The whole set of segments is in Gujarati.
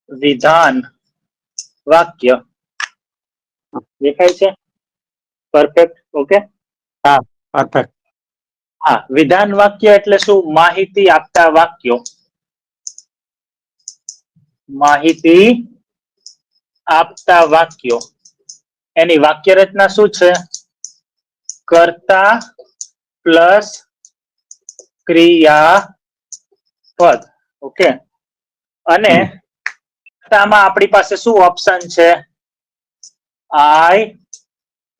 વિધાન વાક્ય દેખાય છે? પરફેક્ટ. ઓકે. હા, પરફેક્ટ. હા, વિધાન વાક્ય એટલે શું? માહિતી આપતા વાક્યો. માહિતી આપતા વાક્યો. એની વાક્ય રચના શું છે? કર્તા પ્લસ ક્રિયાપદ. ઓકે. અને આમાં આપણી પાસે શું ઓપ્શન છે? I,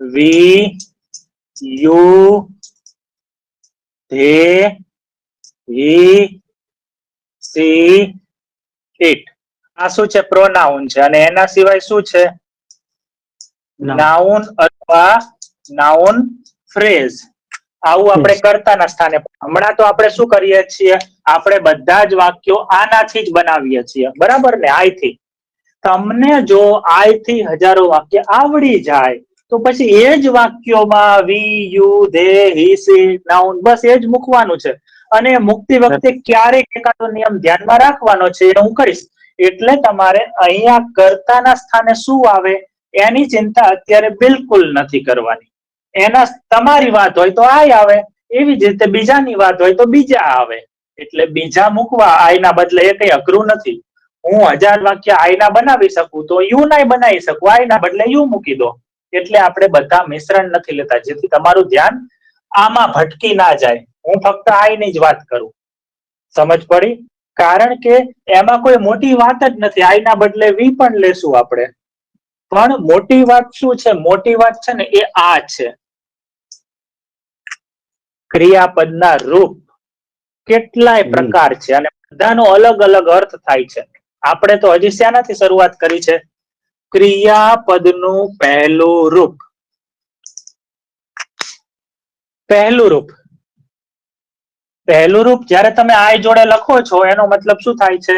we, you, they, he, she, it. આ શું છે? પ્રોનાઉન છે. અને એના સિવાય શું છે? નાઉન અથવા નાઉન ફ્રેઝ. આવું આપણે કર્તાના સ્થાને. હમણાં તો આપણે શું કરીએ છીએ? આપણે બધા જ વાક્યો આનાથી જ બનાવીએ છીએ, બરાબર ને? આઈ થી. તમને જો આઈ થી હજારો વાક્ય આવડી જાય તો પછી એ જ વાક્યોમાં we, you, they, he, she, noun, બસ એ જ મૂકવાનું છે. અને મૂકતી વખતે ક્યારેક એકાદો નિયમ ધ્યાનમાં રાખવાનો છે, એ હું કહીશ. એટલે તમારે અહીંયા કર્તાના સ્થાને શું આવે એની ચિંતા અત્યારે બિલકુલ નથી કરવાની. એના તમારી વાત હોય તો આઈ આવે, એવી જ રીતે બીજાની વાત હોય તો બીજા આવે. એટલે બીજા મૂકવા આઈના બદલે એ કઈ અઘરું નથી. હું 1000 વાક્ય આઈના બનાવી શકું તો યુ ના બનાવી શકું. આઈના બદલે યુ મૂકી દો. એટલે આપણે બધા મિશ્રણ નથી લેતા, જેથી તમારું ધ્યાન આમાં ભટકી ના જાય. હું ફક્ત આઈની જ વાત કરું. સમજ પડી? કારણ કે એમાં કોઈ મોટી વાત જ નથી. આઈના બદલે વી પણ લેશું આપણે. પણ મોટી વાત શું છે? મોટી વાત છે ને એ આ છે. ક્રિયાપદના રૂપ કેટલાય પ્રકાર છે અને બધાનો અલગ અલગ અર્થ થાય છે. આપણે તો હજી શેનાથી શરૂઆત કરી છે? ક્રિયાપદનું પહેલું રૂપ. પહેલું રૂપ. પહેલું રૂપ જ્યારે તમે આઈ જોડે લખો છો એનો મતલબ શું થાય છે?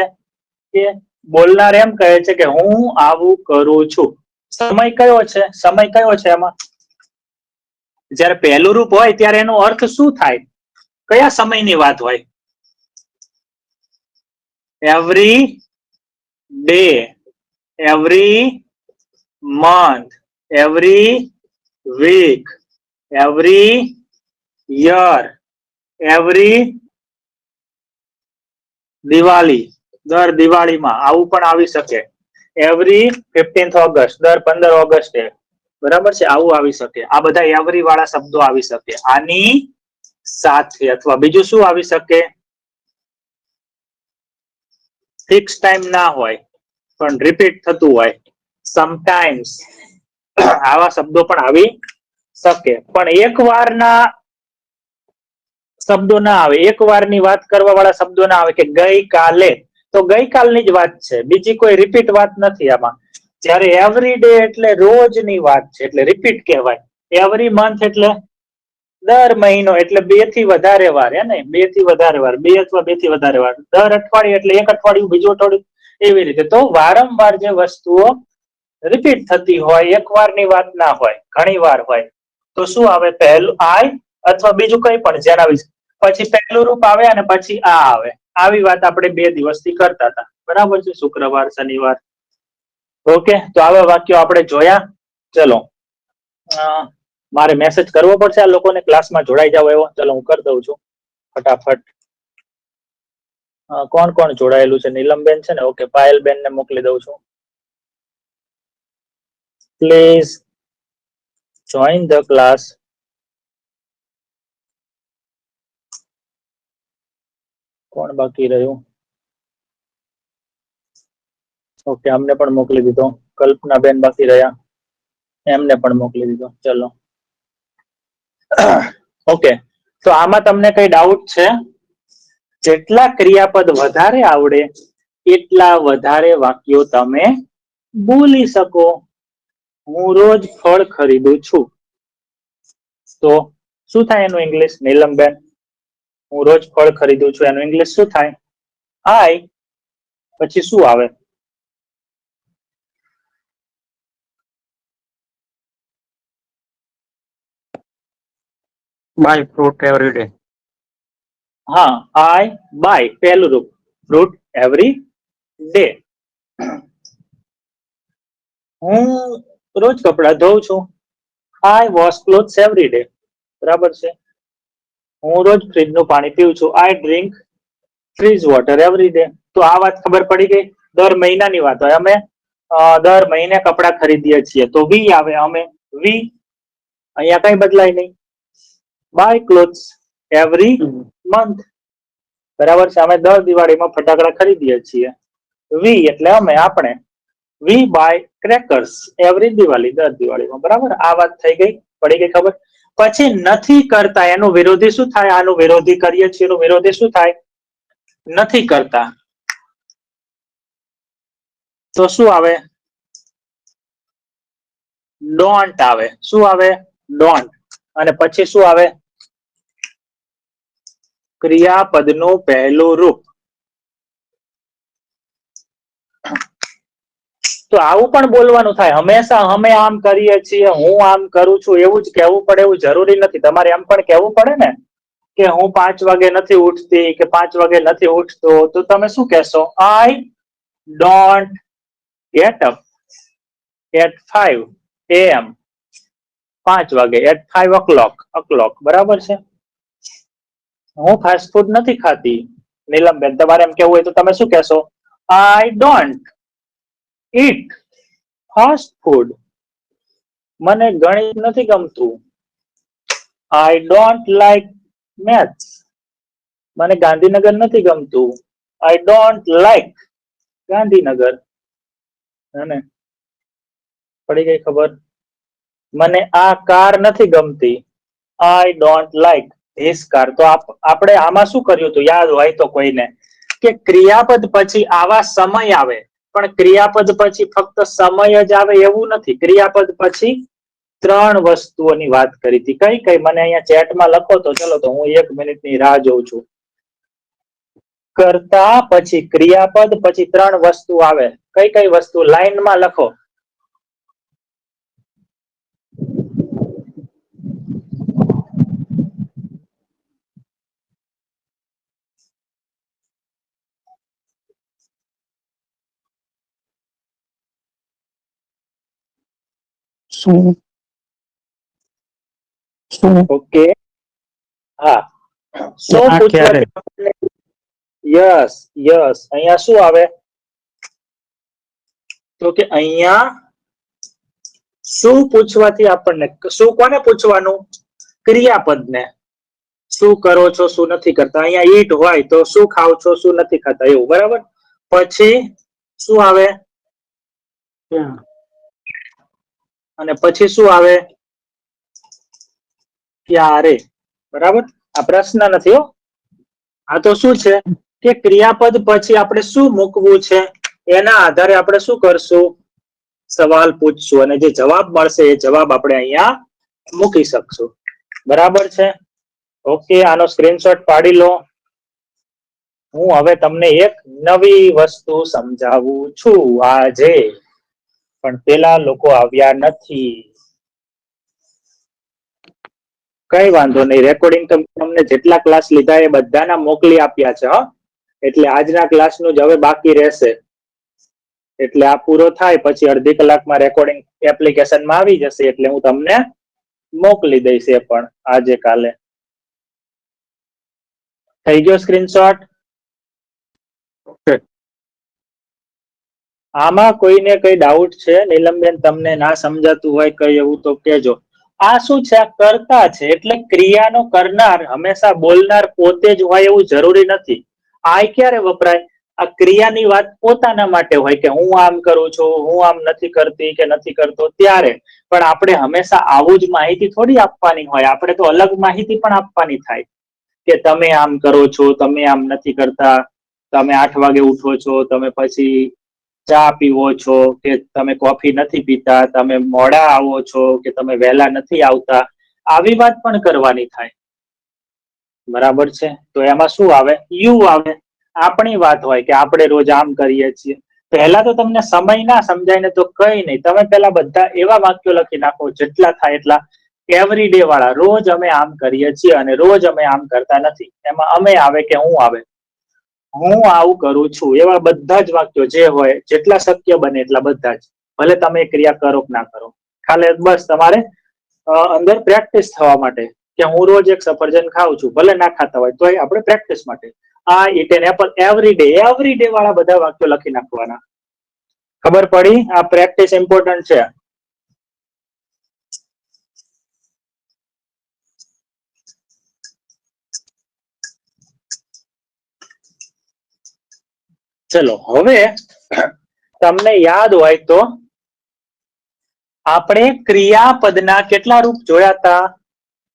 કે બોલનાર એમ કહે છે કે હું આવું કરું છું. સમય કયો છે? સમય કયો છે એમાં? જ્યારે પહેલું રૂપ હોય ત્યારે એનો અર્થ શું થાય? કયા સમયની વાત હોય? Every day, every month, every week, every year, every Diwali, દર દિવાળીમાં આવું પણ આવી શકે. એવરી 15th ઓગસ્ટ, દર 15 ઓગસ્ટે, બરાબર છે? આવું આવી શકે. આ બધા એવરી વાળા શબ્દો આવી શકે. આની સાથે અથવા બીજું શું આવી શકે? ફિક્સ ટાઈમ ના હોય પણ રિપીટ થતું હોય. સમટાઈમ્સ, આવા શબ્દો પણ આવી શકે. પણ એક વારના શબ્દો ના આવે. એક વારની વાત કરવા વાળા શબ્દો ના આવે. કે ગઈ કાલે, તો ગઈકાલની જ વાત છે, બીજી કોઈ રિપીટ વાત નથી આમાં. જ્યારે એવરી ડે એટલે રોજની વાત છે, એટલે રિપીટ કહેવાય. એવરી મંથ એટલે દર મહિનો, એટલે 2 થી વધારે વાર. ને 2 થી વધારે વાર, 2 અથવા 2 થી વધારે વાર. દર અઠવાડિયે એટલે એક અઠવાડિયું, બીજું અઠવાડિયું, એવી રીતે. તો વારંવાર જે વસ્તુઓ રિપીટ થતી હોય, એક વારની વાત ના હોય, ઘણી વાર હોય, તો શું આવે? પહેલું આઈ અથવા બીજું કઈ પણ જેના વિશે. પછી પહેલું રૂપ આવે અને પછી આ આવે. આવી વાત આપણે 2 દિવસથી કરતા હતા, બરાબર છે? શુક્રવાર, શનિવાર. ઓકે. તો આવા વાક્યો આપણે જોયા. ચલો, મારે મેસેજ કરવો પડશે આ લોકોને ક્લાસમાં જોડાઈ જાવ એવો. ચલો, હું કરી દઉં છું ફટાફટ. કોણ કોણ જોડાયેલું છે? નીલમબેન છે ને? ઓકે, પાયલબેન ને મોકલી દઉં છું. Please join the class. કોણ બાકી રહ્યું? ઓકે, અમને પણ મોકલી દીધો. કલ્પનાબેન બાકી રહ્યા, એમને પણ મોકલી દીધો. ચલો, ઓકે. તો આમાં તમને કઈ ડાઉટ છે? જેટલા ક્રિયાપદ વધારે આવડે એટલા વધારે વાક્યો તમે બોલી શકો. હું રોજ ફળ ખરીદું છું, તો શું થાય એનું ઇંગ્લિશ? નીલમબેન, હું રોજ ફળ ખરીદું છું, એનું ઇંગ્લિશ શું થાય? આઈ. પછી શું આવે? Buy fruit every day. હા, આઈ બાય પહેલું રૂપ, ફ્રૂટ એવરી ડે. હું રોજ કપડા ધોઉં છું. I wash clothes every day. બરાબર છે. હું રોજ ફ્રીજ નું પાણી પીઉં છું. I drink fridge water every day. તો આ વાત ખબર પડી ગઈ. દર મહિનાની વાત હોય. અમે દર મહિને કપડા ખરીદીએ છીએ તો વી આવે. અમે વી અહીંયા કઈ બદલાય નહીં. Buy clothes every month. બરાબર છે. અમે દર દિવાળીમાં ફટાકડા ખરીદીએ છીએ. વી એટલે અમે, આપણે. We buy crackers every Diwali. દર દિવાળીમાં. બરાબર. આ વાત થઈ ગઈ. પડી ગઈ ખબર. પછી નથી કરતા એનું વિરોધી શું થાય? આનું વિરોધી કરીએ છીએ એનું વિરોધી શું થાય? નથી કરતા. તો શું આવે? ડોન્ટ આવે. શું આવે? ડોન્ટ. અને પછી શું આવે? ક્રિયાપદનું પહેલું રૂપ. તો આવું પણ બોલવાનું થાય. હંમેશા અમે આમ કરીએ છીએ, હું આમ કરું છું, એવું જ કહેવું પડે એવું જરૂરી નથી. તમારે એમ પણ કહેવું પડે ને કે હું 5 વાગે નથી ઉઠતી કે 5 વાગે નથી ઉઠતો. તો તમે શું કહેશો? I don't get up at 5 AM. 5 વાગે એટ 5 o'clock. બરાબર છે. હું ફાસ્ટ ફૂડ નથી ખાતી. નીલમબેન, તમારે એમ કેવું હોય તો તમે શું કહેશો? I don't eat fast food. મને ગણિત નથી ગમતું. I don't like maths. મને ગાંધીનગર નથી ગમતું. I don't like Gandhinagar. હે, પડી ગઈ ખબર. મને આ કાર નથી ગમતી. I don't like this car. તો આપણે આમાં શું કર્યું હતું? યાદ હોય તો કોઈને કે ક્રિયાપદ પછી આવા સમય આવે. પણ ક્રિયાપદ પછી ફક્ત સમય જ આવે એવું નથી. ક્રિયાપદ પછી 3 વસ્તુઓની વાત કરી હતી. કઈ કઈ મને અહીંયા ચેટમાં લખો તો ચલો. તો હું 1 મિનિટની રાહ જોઉં છું. કરતા પછી ક્રિયાપદ પછી 3 વસ્તુ આવે. કઈ કઈ વસ્તુ? લાઈનમાં લખો. ઓકે. હા. શું પૂછવા? યસ. અહીંયા શું આવે? તો કે અહીંયા શું પૂછવાથી આપણને, શું કોને પૂછવાનું? ક્રિયાપદને. શું કરો છો, શું નથી કરતા. અહીંયા ઈટ હોય તો શું ખાવ છો, શું નથી ખાતા, એવું. બરાબર. પછી શું આવે? અને પછી શું આવે? ક્યારે. બરાબર. આ પ્રશ્ન નથી હો. આ તો શું છે કે ક્રિયાપદ પછી આપણે શું મૂકવું છે એના આધારે આપણે શું કરશું? સવાલ પૂછશું અને જે જવાબ મળશે એ જવાબ આપણે અહીંયા મૂકી શકશું. બરાબર છે. ઓકે. આનો સ્ક્રીનશોટ પાડી લો. હું હવે તમને એક નવી વસ્તુ સમજાવું છું આજે, પણ પેલા લોકો આવ્યા નથી. કઈ વાંધો નહીં. રેકોર્ડિંગ તમને જેટલા ક્લાસ લીધા એ બધાના મોકલી આપ્યા છે. એટલે આજના ક્લાસનું જ હવે બાકી રહેશે. એટલે આ પૂરો થાય પછી અડધી કલાકમાં રેકોર્ડિંગ એપ્લિકેશનમાં આવી જશે. એટલે હું તમને મોકલી દઈશ એ પણ આજે કાલે. થઈ ગયો સ્ક્રીનશોટ? આમાં કોઈને કઈ ડાઉટ છે? નીલમબેન, તમને ના સમજાતું હોય કઈ એવું તો કહેજો. આ શું છે? આ કર્તા છે. એટલે ક્રિયાનો કરનાર હંમેશા બોલનાર પોતે જ હોય એવું જરૂરી નથી. આ ક્યારે વપરાય? આ ક્રિયાની વાત પોતાના માટે હોય કે હું આમ કરું છું, હું આમ નથી કરતી કે નથી કરતો, ત્યારે. પણ આપણે હંમેશા આવું જ માહિતી થોડી આપવાની હોય. આપણે તો અલગ માહિતી પણ આપવાની થાય કે તમે આમ કરો છો, તમે આમ નથી કરતા, તમે 8 વાગે ઉઠો છો, તમે પછી ચા પીવો છો કે તમે કોફી નથી પીતા, તમે મોડા આવો છો કે તમે વહેલા નથી આવતા. આવી વાત પણ કરવાની થાય. બરાબર છે. તો એમાં શું આવે? યુ આવે. આપણી વાત હોય કે આપણે રોજ આમ કરીએ છીએ. પહેલા તો તમને સમય ના સમજાય ને તો કઈ નહીં. તમે પેલા બધા એવા વાક્યો લખી નાખો જેટલા થાય એટલા એવરી ડે વાળા. રોજ અમે આમ કરીએ છીએ અને રોજ અમે આમ કરતા નથી. એમાં અમે આવે કે હું આવે? હું આવું કરું છું, એવા બધા જ વાક્યો જે હોય જેટલા શક્ય બને એટલા બધા જ, ભલે તમે એ ક્રિયા કરો કે ના કરો, ખાલી બસ તમારે અંદર પ્રેક્ટિસ થવા માટે કે હું રોજ એક સફરજન ખાઉં છું, ભલે ના ખાતા હોય તો આપણે પ્રેક્ટિસ માટે આ ઈટ એન એપલ એવરી ડે વાળા બધા વાક્યો લખી નાખવાના. ખબર પડી? આ પ્રેક્ટિસ ઇમ્પોર્ટન્ટ છે. ચલો હવે તમને યાદ હોય તો આપણે ક્રિયાપદના કેટલા રૂપ જોયા હતા?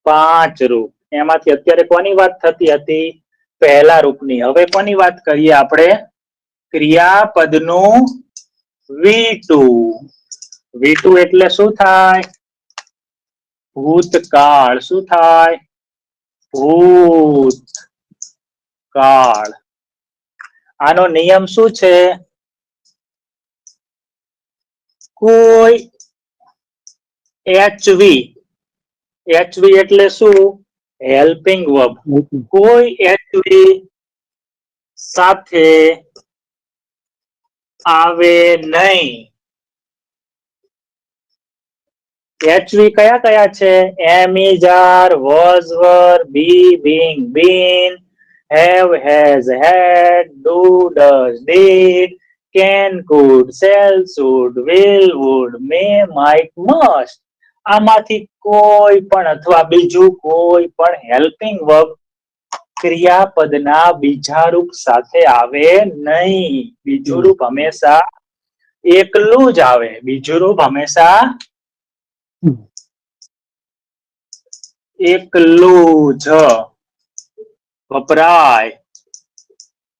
5 રૂપ. એમાંથી અત્યારે કોની વાત થતી હતી? પહેલા રૂપની. હવે કોની વાત કરીએ આપણે? ક્રિયાપદનું V2. V2 એટલે શું થાય? ભૂતકાળ. શું થાય? ભૂતકાળ. આનો નિયમ શું છે? કોઈ HV એટલે શું? Helping verb. કોઈ HV સાથે આવે નહીં. HV કયા કયા છે? am, is, are, was, were, be, being, been, have, has, had, do, does, did, can, could, shall, should, will, would, may, might, must. આમાંથી કોઈ પણ અથવા બીજું કોઈ પણ હેલ્પિંગ વર્બ ક્રિયાપદના બીજા રૂપ સાથે આવે નહીં. બીજું રૂપ હંમેશા એકલું જ આવે. બીજું રૂપ હંમેશા એકલું જ વપરાય.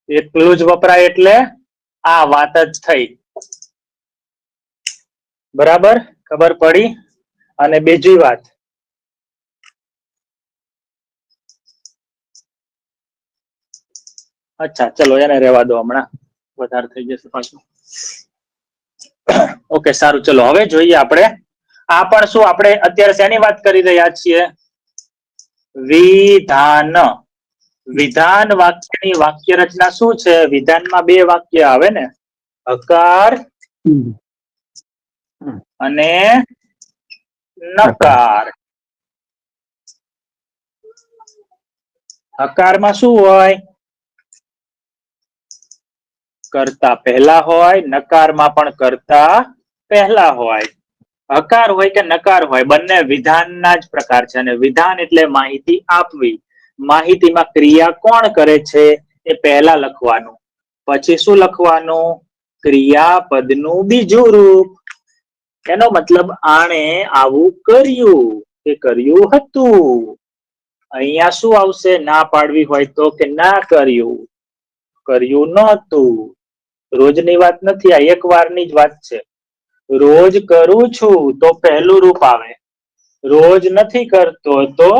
એકલું જ વપરાય એટલે આ વાત જ થઈ. બરાબર? ખબર પડી? અને બીજી વાત, અચ્છા ચલો એને રહેવા દો, હમણાં વધારે થઈ જશે પાછું. ઓકે સારું, ચલો હવે જોઈએ આપણે. આ પણ શું આપણે અત્યારે શેની વાત કરી રહ્યા છીએ? વિધાન. વિધાન વાક્યની વાક્ય રચના શું છે? વિધાનમાં 2 વાક્ય આવે ને, હકાર અને નકાર. હકારમાં શું હોય? કરતા પહેલા હોય. નકારમાં પણ કરતા પહેલા હોય. હકાર હોય કે નકાર હોય, બંને વિધાનના જ પ્રકાર છે. અને વિધાન એટલે માહિતી આપવી. માહિતીમાં ક્રિયા કોણ કરે છે એ પહેલા લખવાનું. પછી શું લખવાનું? ક્રિયાપદનું બીજું રૂપ. એનો મતલબ આણે આવું કર્યું, કે કર્યું હતું. અહીંયા શું આવશે? ના પાડવી હોય તો કે ના કર્યું, કર્યું નહોતું. રોજની વાત નથી, આ એક વારની જ વાત છે. રોજ કરું છું તો પહેલું રૂપ આવે. રોજ નથી કરતો તો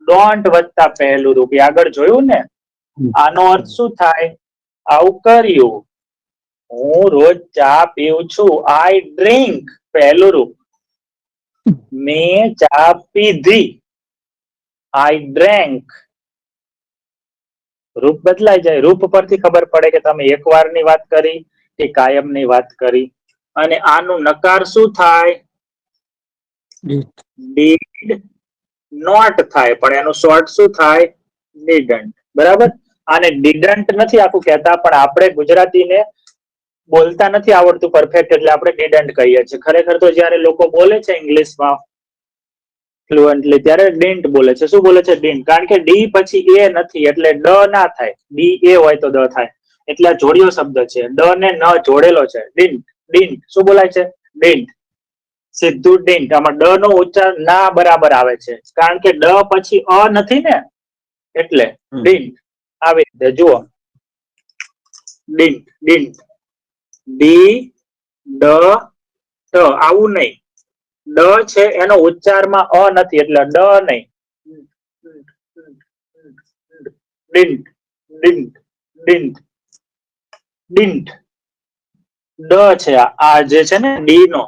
ડોન્ટ વત્તા પહેલું રૂપ. આગળ જોયું ને? આનો અર્થ શું થાય? આવું કર્યું. હું રોજ ચા પીઉં છું. આઈ ડ્રિંક પહેલું રૂપ. મેં ચા પીધી. આઈ ડ્રેન્ક. રૂપ બદલાઈ જાય. રૂપ પરથી ખબર પડે કે તમે એક વારની વાત કરી કે કાયમની વાત કરી. અને આનું નકાર શું થાય? ડીડ નોટ થાય, પણ એનું શોર્ટ શું થાય? ડીડન્ટ. બરાબર? આને ડીડન્ટ નથી આખું કહેતા, પણ આપણે ગુજરાતીને બોલતા નથી આવડતું પરફેક્ટ, એટલે આપણે ડીડન્ટ કહીએ છીએ. ખરેખર તો જયારે લોકો બોલે છે ઇંગ્લિશમાં ફ્લુઅન્ટલી, ત્યારે ડિન્ટ બોલે છે. શું બોલે છે? ડિન્ટ. કારણ કે ડી પછી એ નથી, એટલે ડ ના થાય. ડી એ હોય તો ડ થાય. એટલે આ જોડિયો શબ્દ છે. ડ ને ન જોડેલો છે. ડિન્ટ. ડિન્ટ. શું બોલાય છે? ડિન્ટ. સીધું ડિન્ટ. આમાં ડ નો ઉચ્ચાર ના બરાબર આવે છે, કારણ કે ડ પછી અ નથી ને, એટલે ડિન્ટ. આવી રીતે જુઓ. ડિન્ટ. ડિન્ટ. ડી ડ ટ. આવું નહીં. ડ છે એનો ઉચ્ચારમાં અ નથી, એટલે ડ નહીં. ડિન્ટ. ડિન્ટ. ડિન્ટ. ડિન્ટ. ડ છે આ જે છે ને ડી નો,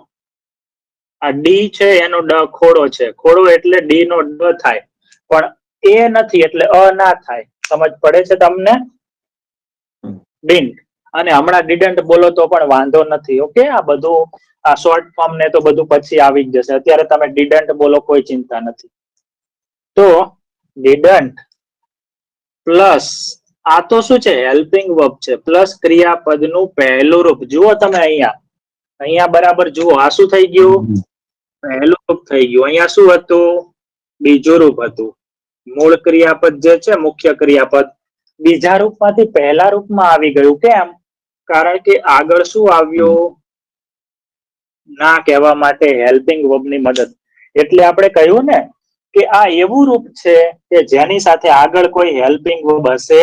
આ ડી છે એનો ડ ખોડો છે. ખોડો એટલે ડી નો ડ થાય, પણ એ નથી એટલે અ ના થાય. સમજ પડે છે તમને? ડિન્ટ. અને હમણાં ડિડન્ટ બોલો તો પણ વાંધો નથી. ઓકે, આ બધું આ શોર્ટ ફોર્મ ને તો બધું પછી આવી જ જશે. અત્યારે તમે ડિડન્ટ બોલો, કોઈ ચિંતા નથી. તો ડિડન્ટ પ્લસ આ તો શું છે? હેલ્પિંગ વર્બ છે. પ્લસ ક્રિયાપદનું પહેલું રૂપ. જુઓ તમે અહીંયા બરાબર જુઓ. આ શું થઈ ગયું? પહેલું રૂપ થઈ ગયું. અહીંયા શું હતું? બીજું રૂપ હતું. મૂળ ક્રિયાપદ જે છે, મુખ્ય ક્રિયાપદ, બીજા રૂપમાંથી પહેલા રૂપમાં આવી ગયું. કેમ? કારણ કે આગળ શું આવ્યું? ના કહેવા માટે હેલ્પિંગ વર્બની મદદ. એટલે આપણે કહ્યું ને કે આ એવું રૂપ છે કે જેની સાથે આગળ કોઈ હેલ્પિંગ વર્બ હશે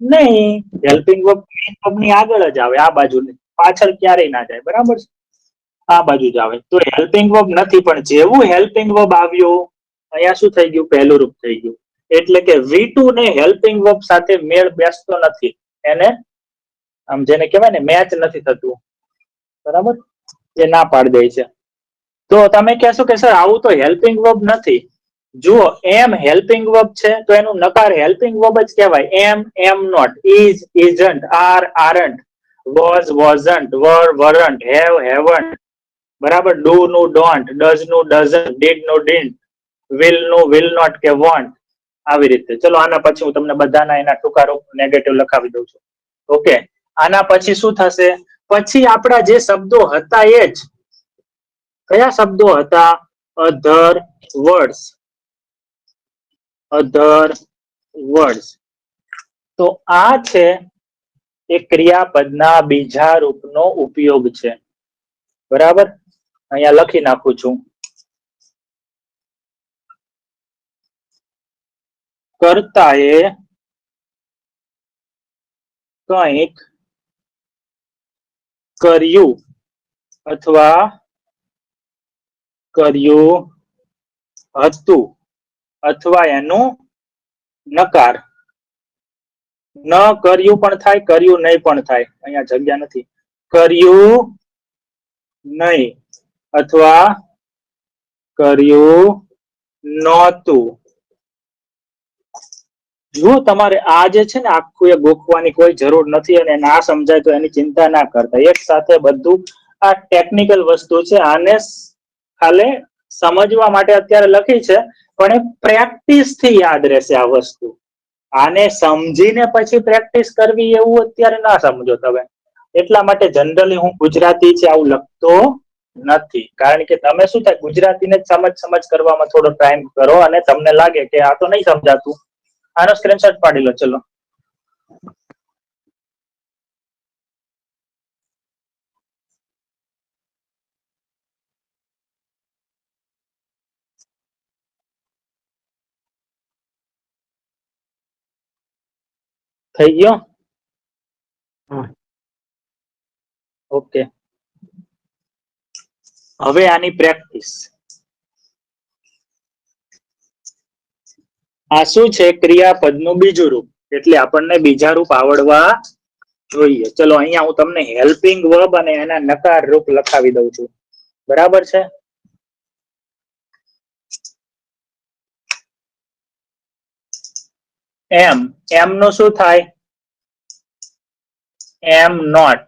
નહીં. હેલ્પિંગ વર્બ ની આગળ જ આવે, આ બાજુ પાછળ ક્યારેય ના જાય. બરાબર છે? આ બાજુ જ આવે. તો હેલ્પિંગ વર્બ નથી, પણ જેવું હેલ્પિંગ વર્બ આવ્યું અહીંયા શું થઈ ગયું? પહેલું રૂપ થઈ ગયું. એટલે કે V2 ને હેલ્પિંગ વર્બ સાથે મેળ બેસતો નથી. એને આમ જેને કહેવાય ને મેચ નથી થતું. બરાબર? એ ના પાડી દે છે. તો તમે કહેશો કે સર આવું તો હેલ્પિંગ વર્બ નથી. જુઓ, એમ હેલ્પિંગ વર્બ છે તો એનું નકાર હેલ્પિંગ વર્બ જ કહેવાય. Am not, is isn't, are aren't, was wasn't, were weren't, have haven't. બરાબર? ડુ નું ડોન્ટ, ડઝ નું ડઝન્ટ, ડીડ નું ડીન્ટ, વિલ નું વિલ નોટ કે વોન્ટ. આવી રીતે. ચલો આના પછી હું તમને બધાના એના ટૂંકા રૂપ નેગેટિવ લખાવી દઉં છું. ઓકે, આના પછી શું થશે? પછી આપણા જે શબ્દો હતા એ જ. કયા શબ્દો હતા? અધર વર્ડ્સ. અધર વર્ડ્સ. તો આ છે એ ક્રિયાપદના બીજા રૂપનો ઉપયોગ છે. બરાબર? અહીંયા લખી નાખું છું. કર્તાએ કંઈક કર્યું અથવા કર્યું હતું અથવા એનું નકાર. ન કર્યું પણ થાય, કર્યું નહીં પણ થાય. અહીંયા જગ્યા નથી. કર્યું નહીં અથવા કર્યું નહોતું. જો તમારે આ જે છે ને આખું એ ગોખવાની કોઈ જરૂર નથી, અને ના સમજાય તો એની ચિંતા ના કરતા. એક સાથે બધું આ ટેકનિકલ વસ્તુ છે. આને ખાલી સમજવા માટે અત્યારે લખી છે, પણ એ પ્રેક્ટિસ થી યાદ રહેશે આ વસ્તુ. આને સમજીને પછી પ્રેક્ટિસ કરવી એવું અત્યારે ના સમજો તમે. એટલા માટે જનરલી હું ગુજરાતી છે આવું લખતો નથી. કારણ કે તમે શું થાય, ગુજરાતીને સમજ કરવામાં થોડો ટાઈમ કરો અને તમને લાગે કે આ તો નહીં સમજાતું. આનો સ્ક્રીનશોટ પાડી લો. ચલો, થઈ ગયો? ઓકે, હવે આની પ્રેક્ટિસ. આ શું છે? ક્રિયાપદનું બીજું રૂપ. એટલે આપણને બીજા રૂપ આવડવા જોઈએ. ચલો, અહીંયા હું તમને હેલ્પિંગ વર્બ અને એના નકાર રૂપ લખાવી દઉં છું. બરાબર છે? એમ નું શું થાય? Am not.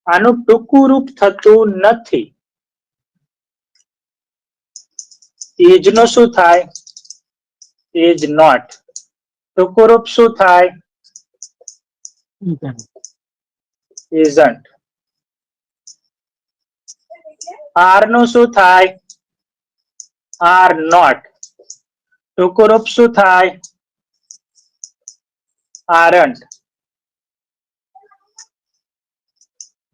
આનું ટૂંકું રૂપ થતું નથી. ઇજ નું શું થાય? Is not. ટૂંકું રૂપ શું થાય? ઇઝન્ટ. આર નું શું થાય? Are not. ટૂંકું રૂપ શું થાય? આરન્ટ.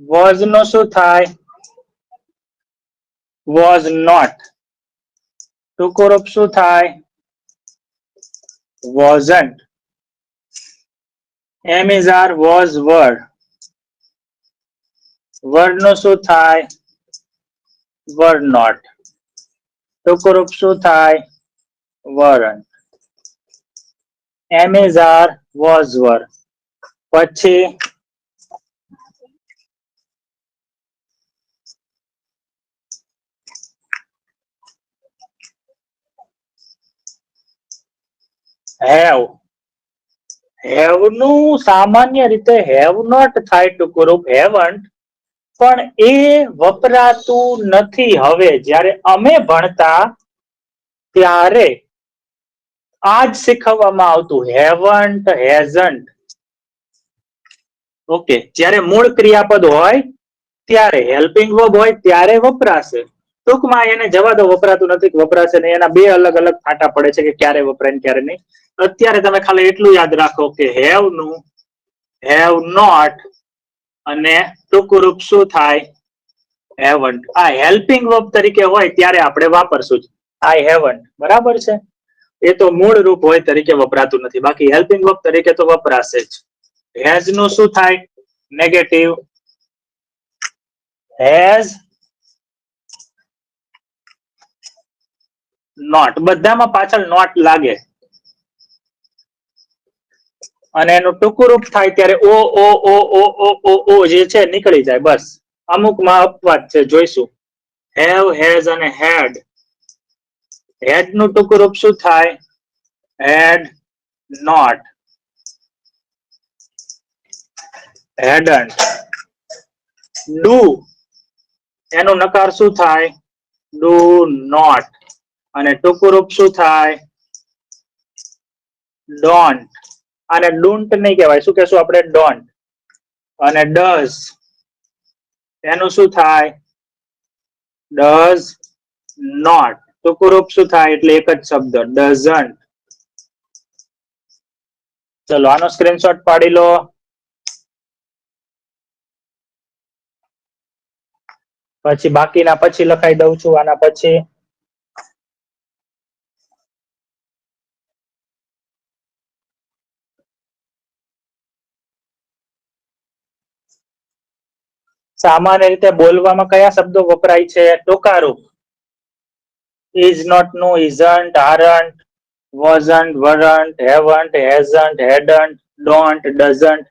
વોઝ નું શું થાય? Was not. ટૂંકું રૂપ શું થાય? wasn't. Am is are was were. Were નું શું થાય? were not. ટૂંકું રૂપ શું થાય? weren't. Am is are was were. પછી have. હેવ નું સામાન્ય રીતે હેવ નોટ થાય ટૂંકું રૂપ હેવન્ટ, પણ એ વપરાતું નથી હવે. જ્યારે અમે ભણતા ત્યારે આ જ શીખવવામાં આવતું, હેવન્ટ, હેઝન્ટ. ઓકે, જ્યારે મૂળ ક્રિયાપદ હોય ત્યારે, હેલ્પિંગ વર્બ હોય ત્યારે વપરાશે. ટૂંકમાં એને જવા દો, વપરાતું નથી વપરાશે નહીં. એના બે અલગ અલગ ફાટા પડે છે કે ક્યારે વપરાય ને ક્યારે નહીં. અત્યારે તમે ખાલી એટલું યાદ રાખો કે હેવ નું હેવ નોટ અને ટૂંકું રૂપ શું થાય? હેવન્ટ. આ હેલ્પિંગ વર્બ તરીકે હોય ત્યારે આપણે વાપરશું જ આઈ હેવન્ટ. બરાબર છે? એ તો મૂળ રૂપ હોય તરીકે વપરાતું નથી, બાકી હેલ્પિંગ વર્બ તરીકે તો વપરાશે જ. હેઝ નું શું થાય? નેગેટિવ. Has not. બધામાં પાછળ નોટ લાગે અને એનું ટૂંકું રૂપ થાય ત્યારે ઓ ઓ ઓ ઓ ઓ ઓ ઓ જે છે નીકળી જાય. બસ અમુકમાં અપવાદ છે, જોઈશું. હેવ, હેઝ અને હેડ. હેડ નું ટૂંકું રૂપ શું થાય? Had not. હેડન્ટ. ડુ એનું નકાર શું થાય? Do not. અને ટૂંકું રૂપ શું થાય? ડોન્ટ. અને ડોન્ટ નહીં કહેવાય, શું કહેશું આપણે? ડોન્ટ. અને ડઝ એનું શું થાય? Does not. ટૂંકું રૂપ શું થાય? એટલે એક જ શબ્દ, ડઝન્ટ. ચલો આનો સ્ક્રીનશોટ પાડી લો. પછી બાકીના પછી લખાઈ દઉં છું. આના પછી સામાન્ય રીતે બોલવામાં કયા શબ્દો વપરાય છે? ટૂંકારૂપ. ઇઝ નોટ નું isn't, aren't, wasn't, weren't, haven't, hasn't, hadn't, don't, doesn't.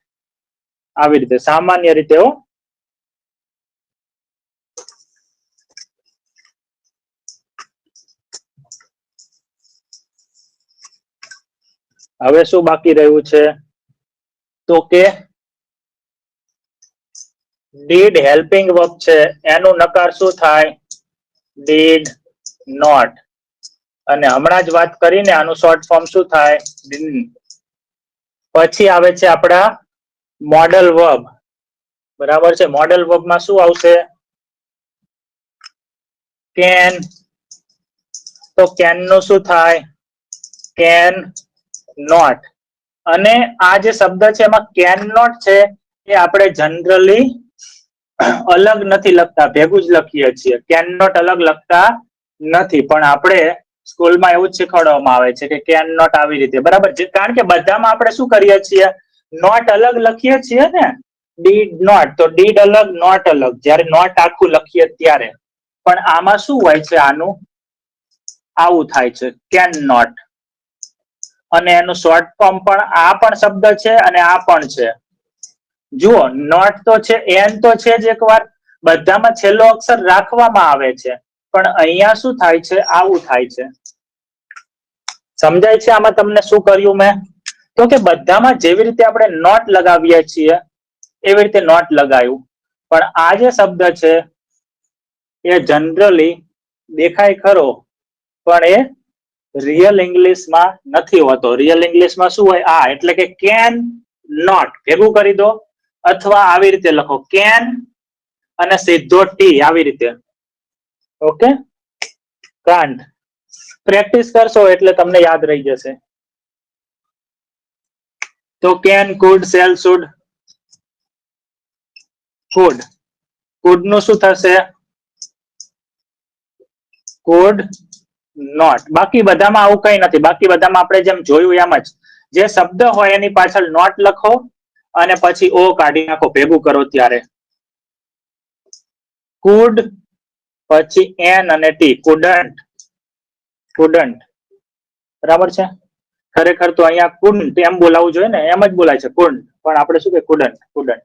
આવી રીતે સામાન્ય રીતે. હવે શું બાકી રહ્યું છે? તો કે ડીડ હેલ્પિંગ વર્બ છે, એનું નકાર શું થાય? Did not. અને હમણાં જ વાત કરીને આનું શોર્ટ ફોર્મ શું થાય? પછી આવે છે આપણા મોડલ વર્બ. બરાબર છે? મોડલ વર્બમાં શું આવશે? કેન. તો કેન નું શું થાય? Can not. અને આ જે શબ્દ છે એમાં કેન નોટ છે એ આપણે જનરલી અલગ નથી લખતા, ભેગું જ લખીએ છીએ. કેન નોટ અલગ લખતા નથી, પણ આપણે સ્કૂલમાં એવું જ શીખવાડવામાં આવે છે કે કેન નોટ આવી રીતે. બરાબર છે? કારણ કે બધામાં આપણે શું કરીએ છીએ? નોટ અલગ લખીએ છીએ ને. ડીડ નોટ, તો ડીડ અલગ, નોટ અલગ. જ્યારે નોટ આખું લખીએ ત્યારે. પણ આમાં શું હોય છે? આનું આવું થાય છે, કેન નોટ. અને એનું શોર્ટ ફોર્મ પણ આ પણ શબ્દ છે અને આ પણ છે. જુઓ, નોટ તો છે, એન તો છે જ. એકવાર બધામાં છેલ્લો અક્ષર રાખવામાં આવે છે, પણ અહીંયા શું થાય છે? આવું થાય છે. સમજાય છે આમાં તમને શું કર્યું મેં? તો કે બધામાં જેવી રીતે આપણે નોટ લગાવીએ છીએ એવી રીતે નોટ લગાવ્યું, પણ આ જે શબ્દ છે એ જનરલી દેખાય ખરો, પણ એ રિયલ ઇંગ્લિશમાં નથી હોતો. રિયલ ઇંગ્લિશમાં શું હોય? આ એટલે કે કેન નોટ ભેગું કરી દો, અથવા આવી રીતે લખો, કેન અને સીધો ટી, આવી રીતે. Okay, can't. પ્રેક્ટિસ કરશો એટલે તમને યાદ રહી જશે. તો can, could, shall, should. Could. Could નું શું થશે? Could not. બાકી બધામાં આવું કઈ નથી. બાકી બધામાં આપણે જેમ જોયું એમ જ, જે શબ્દ હોય એની પાછળ નોટ લખો અને પછી ઓ કાઢી નાખો, ભેગું કરો ત્યારે. કુડ, પછી એન અને ટી, કુડન્ટ. કુડન્ટ. બરાબર છે? ખરેખર તો અહીંયા કુડન્ટ એમ બોલાવવું જોઈએ ને, એમ જ બોલાય છે કુડ, પણ આપણે શું કે couldn't. Couldn't.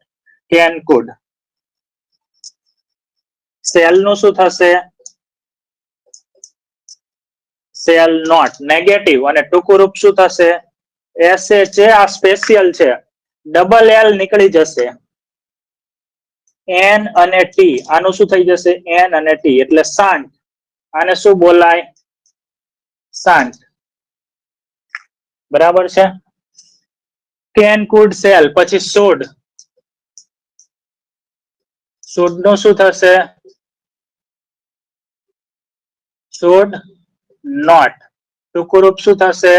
Can, could. Shall નું શું થશે? Shall not. નેગેટિવ. અને ટૂંકું રૂપ શું થશે? SH આ સ્પેશિયલ છે, ડબલ L નીકળી જશે, N અને T, આનું શું થઈ જશે? N અને T એટલે શાંત. આને શું બોલાય? શાંત. બરાબર છે. કેન કુડ સેલ, પછી સોડ, સોડ નું શું થશે? સોડ નોટ. ટૂંકું રૂપ શું થશે?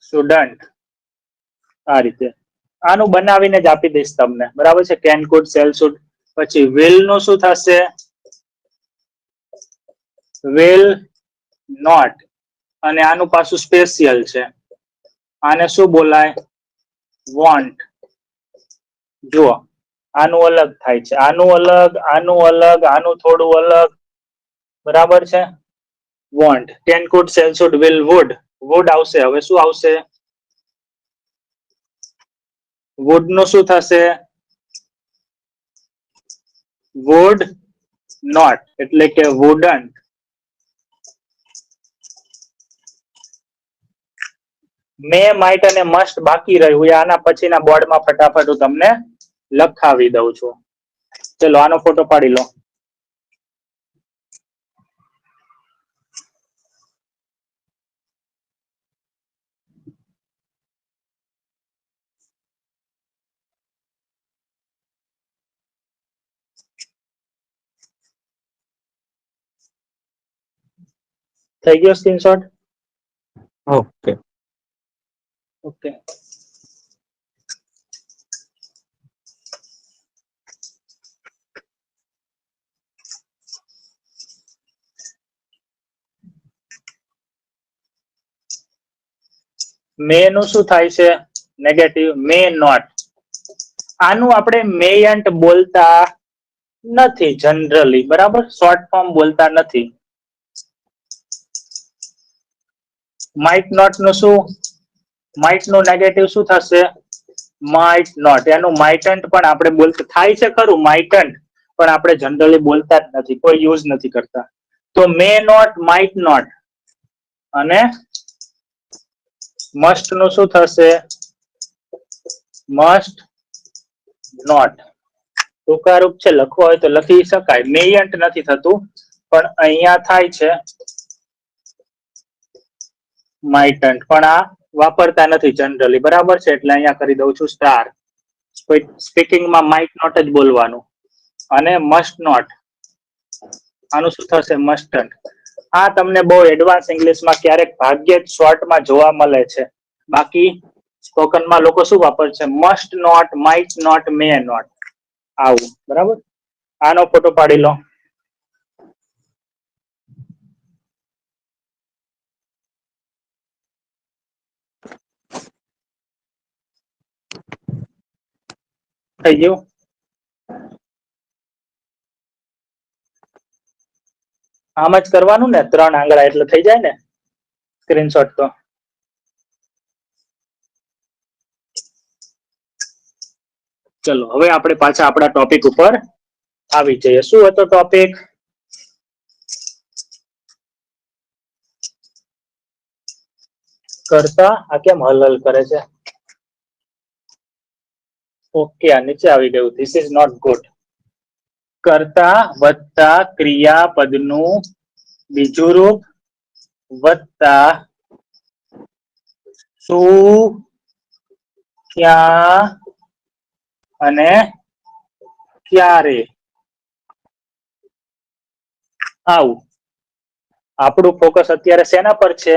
સ્ટુડન્ટ. આ રીતે આનું બનાવીને જ આપી દઈશ તમને, બરાબર છે. Can could shall should. પછી વિલ નું શું થશે? Will not. અને આનું પાછું સ્પેશિયલ છે, આને શું બોલાય? વોન્ટ. જુઓ આનું અલગ થાય છે, આનું અલગ, આનું અલગ, આનું થોડું અલગ, બરાબર છે. Won't, can could shall should will would, would આવશે. હવે શું આવશે? વુડ નું શું થશે? વુડ નોટ એટલે કે વુડન્ટ. મે, માઇટ અને મસ્ટ બાકી રહ્યું, આના પછીના બોર્ડમાં ફટાફટ હું તમને લખાવી દઉં છું. ચલો આનો ફોટો પાડી લો. થઈ ગયો સ્ક્રીનશોટ? ઓકે. ઓકે. મે નું શું થાય છે? નેગેટિવ. May not. આનું આપણે મેયન્ટ બોલતા નથી જનરલી, બરાબર. શોર્ટ ફોર્મ બોલતા નથી. માઇટ નોટ નું શું? માઇટ નું નેગેટિવ શું થશે? Might not. એનું માઇટન્ટ પણ આપણે બોલતા થાય છે ખરું, માઇટન્ટ, પણ આપણે જનરલી બોલતા જ નથી, કોઈ યુઝ નથી કરતા. તો મે નોટ, માઇટ નોટ. અને મસ્ટ નું શું થશે? Must not. ટૂંકારૂપ છે, લખવો હોય તો લખી શકાય. મેયન્ટ નથી થતું, પણ અહીંયા થાય છે માઇટન્ટ, પણ આ વાપરતા નથી જનરલી, બરાબર છે. એટલે અહીંયા કરી દઉં છું સ્ટાર. સ્પીકિંગમાં માઇટ નોટ જ બોલવાનું. અને મસ્ટ નોટ, આનું શું થશે? મસ્ટન્ટ. આ તમને બહુ એડવાન્સ ઇંગ્લિશમાં ક્યારેક ભાગ્યે જ શોર્ટમાં જોવા મળે છે. બાકી સ્પોકનમાં લોકો શું વાપરે છે? Must not, might not, may not, આવું, બરાબર. આનો ફોટો પાડી લો. થઈ ગયું? આમ જ કરવાનું ને, 3 આંગળા એટલે થઈ જાય ને સ્ક્રીનશોટ તો. ચલો હવે આપણે પાછા આપણા ટોપિક ઉપર આવી જઈએ. શું હતો ટોપિક? કરતા. આ કેમ હલ કરે છે? ઓકે, આ નીચે આવી ગયું. This is not good. કરતા વત્તા ક્રિયાપદનું બીજું રૂપ વત્તા શું, ક્યાં અને ક્યારે. આવું. આપણું ફોકસ અત્યારે શેના પર છે?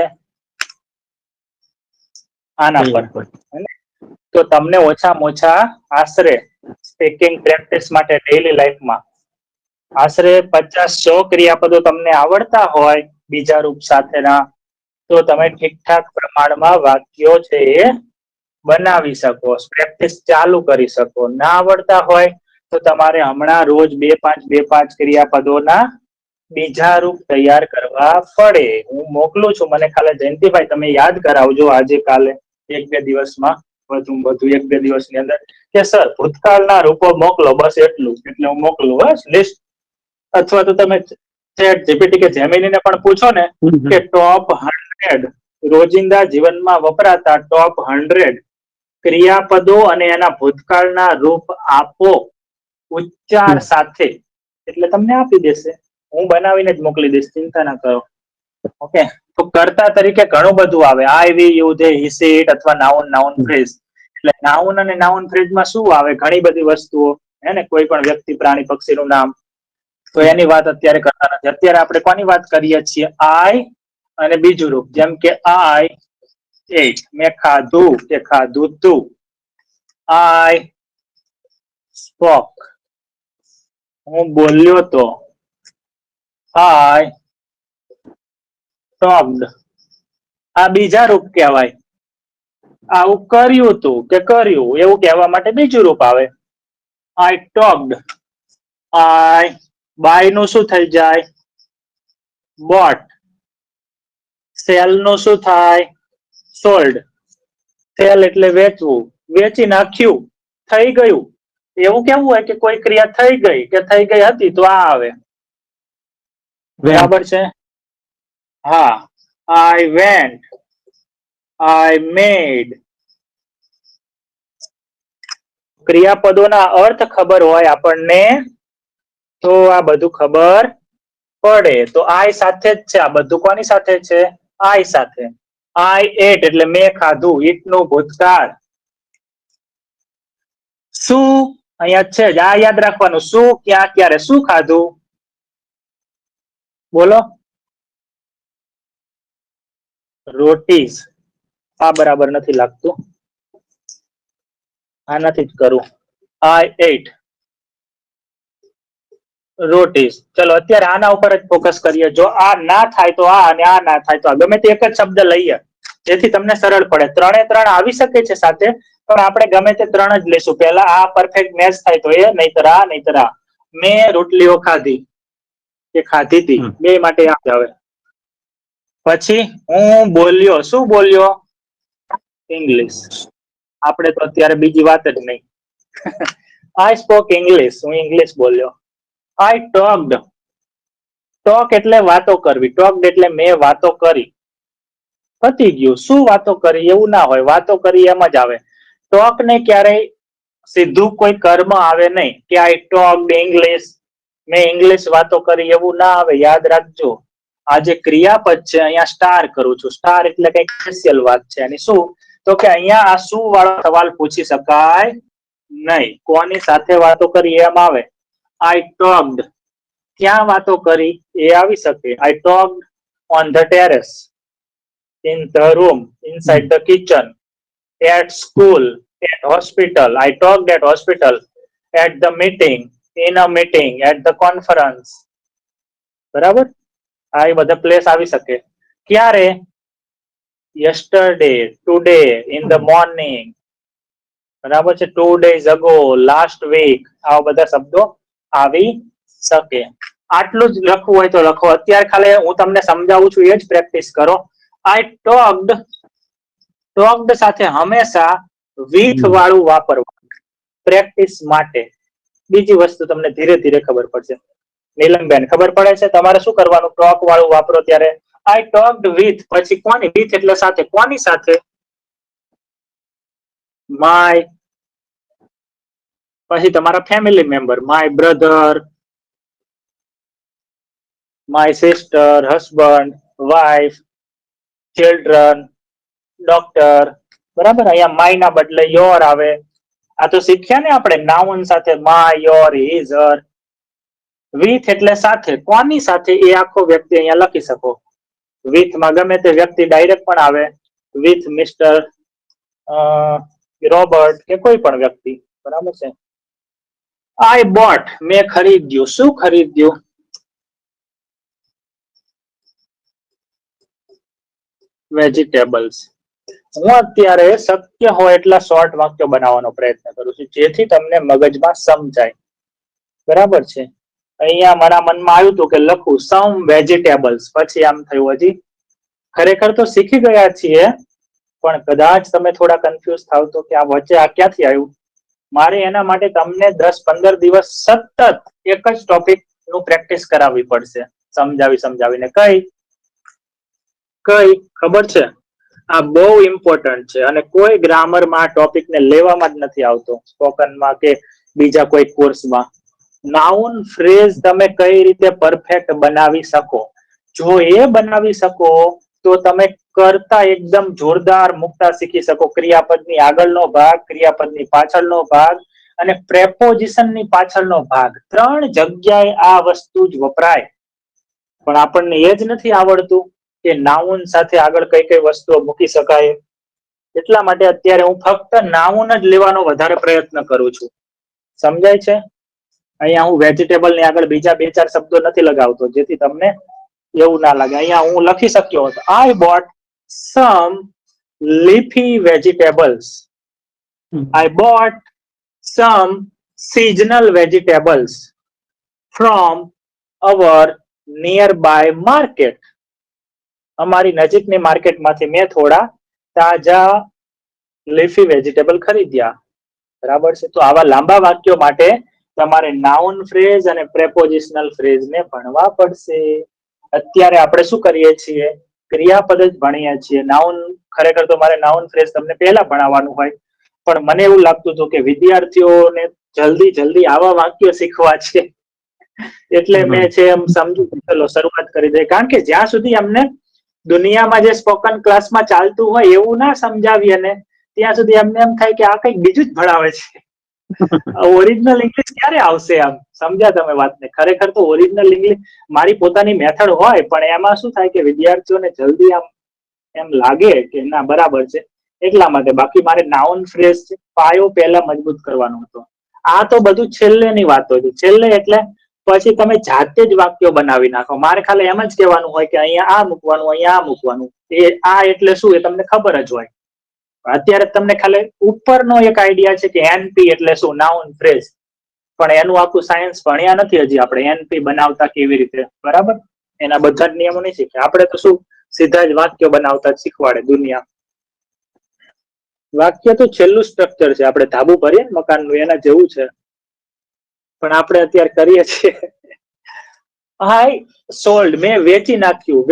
આના પર. તો તમને ઓછામાં ઓછા આશરે સ્પીકિંગ પ્રેક્ટિસ માટે ડેઈલી લાઈફમાં આશરે 50-100 ક્રિયાપદો તમને આવડતા હોય બીજા રૂપ સાથેના, તો તમે ઠીકઠાક પ્રમાણમાં વાક્યો છે એ બનાવી શકો, પ્રેક્ટિસ ચાલુ કરી શકો. ના આવડતા હોય તો તમારે હમણાં રોજ 2-5 ક્રિયાપદોના બીજા રૂપ તૈયાર કરવા પડે. હું મોકલું છું, મને ખાલી જયંતિભાઈ તમે યાદ કરાવજો આજે કાલે 1-2 દિવસમાં, વધુ 1-2 દિવસની અંદર, કે સર ભૂતકાળના રૂપો મોકલો, બસ એટલું. એટલે હું મોકલું બસ લિસ્ટ. અથવા તો તમે ચેટ જીપીટી કે જેમિનીને પણ પૂછો ને કે ટોપ 100 રોજિંદા જીવનમાં વપરાતા ટોપ 100 ક્રિયાપદો અને એના ભૂતકાળના રૂપ આપો ઉચ્ચાર સાથે. એટલે તમને આપી દેશે, હું બનાવીને જ મોકલી દઈશ, ચિંતા ના કરો. ઓકે, તો કર્તા તરીકે ઘણું બધું આવે, I, we, you, they, he, she, it અથવા નાઉન ફ્રેઝ. એટલે નાઉન અને નાઉન ફ્રેઝમાં શું આવે? ઘણી બધી વસ્તુઓ, હે ને, કોઈ પણ વ્યક્તિ, પ્રાણી, પક્ષીનું નામ. તો એની વાત અત્યારે કરતા નથી. અત્યારે આપણે કોની વાત કરીએ છીએ? આઈ અને બીજું રૂપ, જેમ કે આઈ એટ, મેં ખાધું કે ખાધું તું. આઈ સ્પોક, હું બોલ્યો તો. આઈ ટોક્ડ, આ બીજા રૂપ કહેવાય. આવું કર્યું તું કે કર્યું એવું કહેવા માટે બીજું રૂપ આવે, આઈ ટોક્ડ. આઈ બાય નું શું થઈ જાય? બોટ. સેલ નું શું થાય? સોલ્ડ. સેલ એટલે વેચવું, વેચી નાખ્યું, થઈ ગયું. એવું કેવું હોય કે કોઈ ક્રિયા થઈ ગઈ કે થઈ ગઈ હતી, તો આ આવે. બરાબર છે? હા, આઈ વેન્ટ, આઈ મેડ. ક્રિયાપદોના અર્થ ખબર હોય આપણને તો આ બધું ખબર પડે. તો આઈ સાથે જ છે આ બધું. કોની સાથે છે? આઈ સાથે. આઈ એટ એટલે મેં ખાધું, ઈટ નું ભૂતકાળ. શું અહીંયા છે જ, આ યાદ રાખવાનું. શું, ક્યાં, ક્યારે, શું ખાધું? બોલો. રોટીઝ. આ બરાબર નથી લાગતું, આનાથી જ કરું. આઈ એટ રોટીઝ. ચલો અત્યારે આના ઉપર જ ફોકસ કરીએ. જો આ ના થાય તો આ, અને આ ના થાય તો આ. ગમે તે એક જ શબ્દ લઈએ જેથી તમને સરળ પડે. ત્રણે ત્રણ આવી શકે છે સાથે, પણ આપણે ગમે તે ત્રણ જ લઈશું. પહેલા આ પરફેક્ટ મેચ થાય તો એ, નહીતર આ, નહીતર આ. મેં રોટલીઓ ખાધી કે ખાધી હતી, બે માટે યાદ આવે. પછી હું બોલ્યો. શું બોલ્યો? ઇંગ્લિશ. આપણે તો અત્યારે બીજી વાત જ નહીં. આઈ સ્પોક ઇંગ્લિશ, હું ઇંગ્લિશ બોલ્યો. આઈ ટોક્ડ. ટોક એટલે વાતો કરવી, ટોક્ડ એટલે મેં વાતો કરી. પતી ગયું. શું વાતો કરી એવું ના હોય, વાતો કરી એમ જ આવે. ટોક ને ક્યારેય સીધું કોઈ કર્મ આવે નહીં કે આઈ ટોક્ડ ઇંગ્લિશ, મેં ઇંગ્લિશ વાતો કરી, એવું ના આવે. યાદ રાખજો, આ જે ક્રિયાપદ છે અહીંયા સ્ટાર કરું છું. સ્ટાર એટલે કઈક સ્પેશિયલ વાત છે. અને શું? તો કે અહીંયા આ શું વાળો સવાલ પૂછી શકાય નહીં. કોની સાથે વાતો કરી એમ આવે. I talked. ક્યાં વાતો કરી એ આવી શકે. I talked on the terrace, in the room, inside the kitchen, at school, at hospital. I talked at hospital, at the meeting, in a meeting, at the conference. બરાબર? આ એ બધા પ્લેસ આવી શકે. ક્યારે? yesterday, today, in the morning. બરાબર છે? 2 days ago, last week. આવા બધા શબ્દો આવી શકે. આટલું જ લખવું હોય તો લખો. અત્યારે ખાલી હું તમને સમજાવું છું, એ જ પ્રેક્ટિસ કરો. I talked, talked સાથે હંમેશા with વાળું વાપરવાનું પ્રેક્ટિસ માટે. બીજી વસ્તુ તમને ધીરે ધીરે ખબર પડશે. નીલમબેન, ખબર પડે છે? તમારે શું કરવાનું? ટોક વાળું વાપરો ત્યારે I talked with, પછી કોની? with એટલે સાથે. કોની સાથે? my, પછી તમારા family member, my brother, my sister, husband, wife, children, doctor. બરાબર? અહીંયા માય ના બદલે યોર આવે. આ તો શીખ્યા ને આપણે નાઉન સાથે, my, your, his, Har. With એટલે સાથે. કોની સાથે? એ આખો વ્યક્તિ અહીંયા લખી શકો. વિથ માં ગમે તે વ્યક્તિ ડાયરેક્ટ પણ આવે. વિથ મિસ્ટર રોબર્ટ કે કોઈ પણ વ્યક્તિ. બરાબર છે? આઈ બોટ, મેં ખરીદ્યું. શું ખરીદ્યું? વેજીટેબલ્સ. હું અત્યારે શક્ય હોય એટલા શોર્ટ વાક્યો બનાવવાનો પ્રયત્ન કરું છું, જેથી તમને મગજમાં સમજાય. બરાબર છે? અહીંયા મારા મનમાં આવ્યું હતું કે લખું સમ વેજીટેબલ્સ, પછી આમ થયું હજી ખરેખર તો શીખી ગયા છીએ, પણ કદાચ તમે થોડા કન્ફ્યુઝ થાવ તો કે આ વચ્ચે આ ક્યાંથી આવ્યું. મારે એના માટે તમને 10-15 દિવસ સતત એક જ ટોપિક નું પ્રેક્ટિસ કરાવવી પડશે, સમજાવીને. કઈ ખબર છે? આ બહુ ઇમ્પોર્ટન્ટ છે અને કોઈ ગ્રામરમાં આ ટોપિક ને લેવામાં જ નથી આવતો, સ્પોકનમાં કે બીજા કોઈ કોર્સમાં. નાઉન ફ્રેઝ તમે કઈ રીતે પરફેક્ટ બનાવી શકો, જો એ બનાવી શકો તો તમે કરતા એકદમ જોરદાર મુકતા શીખી શકો. ક્રિયાપદની આગળનો ભાગ, ક્રિયાપદની પાછળનો ભાગ અને પ્રેપોઝિશનની પાછળનો ભાગ, ત્રણ જગ્યાએ આ વસ્તુ જ વપરાય. પણ આપણને એ જ નથી આવડતું કે નાઉન સાથે આગળ કઈ કઈ વસ્તુઓ મૂકી શકાય. એટલા માટે અત્યારે હું ફક્ત નાઉન જ લેવાનો વધારે પ્રયત્ન કરું છું. સમજાય છે? અહીંયા હું વેજીટેબલ ની આગળ બીજા 2-4 શબ્દો નથી લગાવતો, જેથી તમને એવું ના લાગે. અહીંયા હું લખી શક્યો હતો, I bought some leafy vegetables, I bought some seasonal vegetables from our nearby market. અમારી નજીકની માર્કેટમાંથી મેં થોડા તાજા લીફી વેજીટેબલ ખરીદ્યા. બરાબર છે? તો આવા લાંબા વાક્યો માટે તમારે નાઉન ફ્રેઝ અને પ્રેપોઝિશનલ ફ્રેઝ ને ભણવા પડશે. અત્યારે આપણે શું કરીએ છીએ? ક્રિયાપદ જ ભણીએ છીએ. નાઉન ખરેખર તો મારે નાઉન ફ્રેઝ તમને પહેલા ભણાવવાનું હોય, પણ મને એવું લાગતું હતું કે વિદ્યાર્થીઓને જલ્દી આવા વાક્યો શીખવા છે, એટલે મેં છે એમ સમજુ ચલો શરૂઆત કરી દે. કારણ કે જ્યાં સુધી અમને દુનિયામાં જે સ્પોકન ક્લાસમાં ચાલતું હોય એવું ના સમજાવીએ ને, ત્યાં સુધી અમને એમ થાય કે આ કંઈક બીજું જ ભણાવે છે. ઓરિજિનલ ઇંગ્લિશ ક્યારે આવશે? આમ સમજ્યા તમે વાતને? ખરેખર તો ઓરિજિનલ ઇંગ્લિશ મારી પોતાની મેથડ હોય, પણ એમાં શું થાય કે વિદ્યાર્થીઓને જલ્દી આમ એમ લાગે કે ના બરાબર છે, એટલા માટે. બાકી મારે નાઉન ફ્રેઝ પાયો પહેલા મજબૂત કરવાનો હતો. આ તો બધું છેલ્લેની વાતો છે. છેલ્લે એટલે પછી તમે જાતે જ વાક્યો બનાવી નાખો. મારે ખાલી એમ જ કહેવાનું હોય કે અહીંયા આ મૂકવાનું, અહીંયા આ મૂકવાનું. એ આ એટલે શું એ તમને ખબર જ હોય. અત્યારે તમને ખાલી ઉપરનો એક આઈડિયા છે કે એનપી એટલે શું, નાઉન ફ્રેઝ, પણ એનું આખું સાયન્સ ભણ્યા નથી હજી આપણે. એનપી બનાવતા કેવી રીતે, બરાબર? એના બધા જ નિયમો નહીં શીખ્યા આપણે. તો શું સીધા જ વાક્યો બનાવતા જ શીખવાડે દુનિયા. વાક્ય તો છેલ્લું સ્ટ્રક્ચર છે. આપણે ધાબુ ભરીએ ને મકાનનું, એના જેવું છે, પણ આપણે અત્યારે કરીએ છીએ. આઈ સોલ્ડ, મેં વેચી નાખ્યું.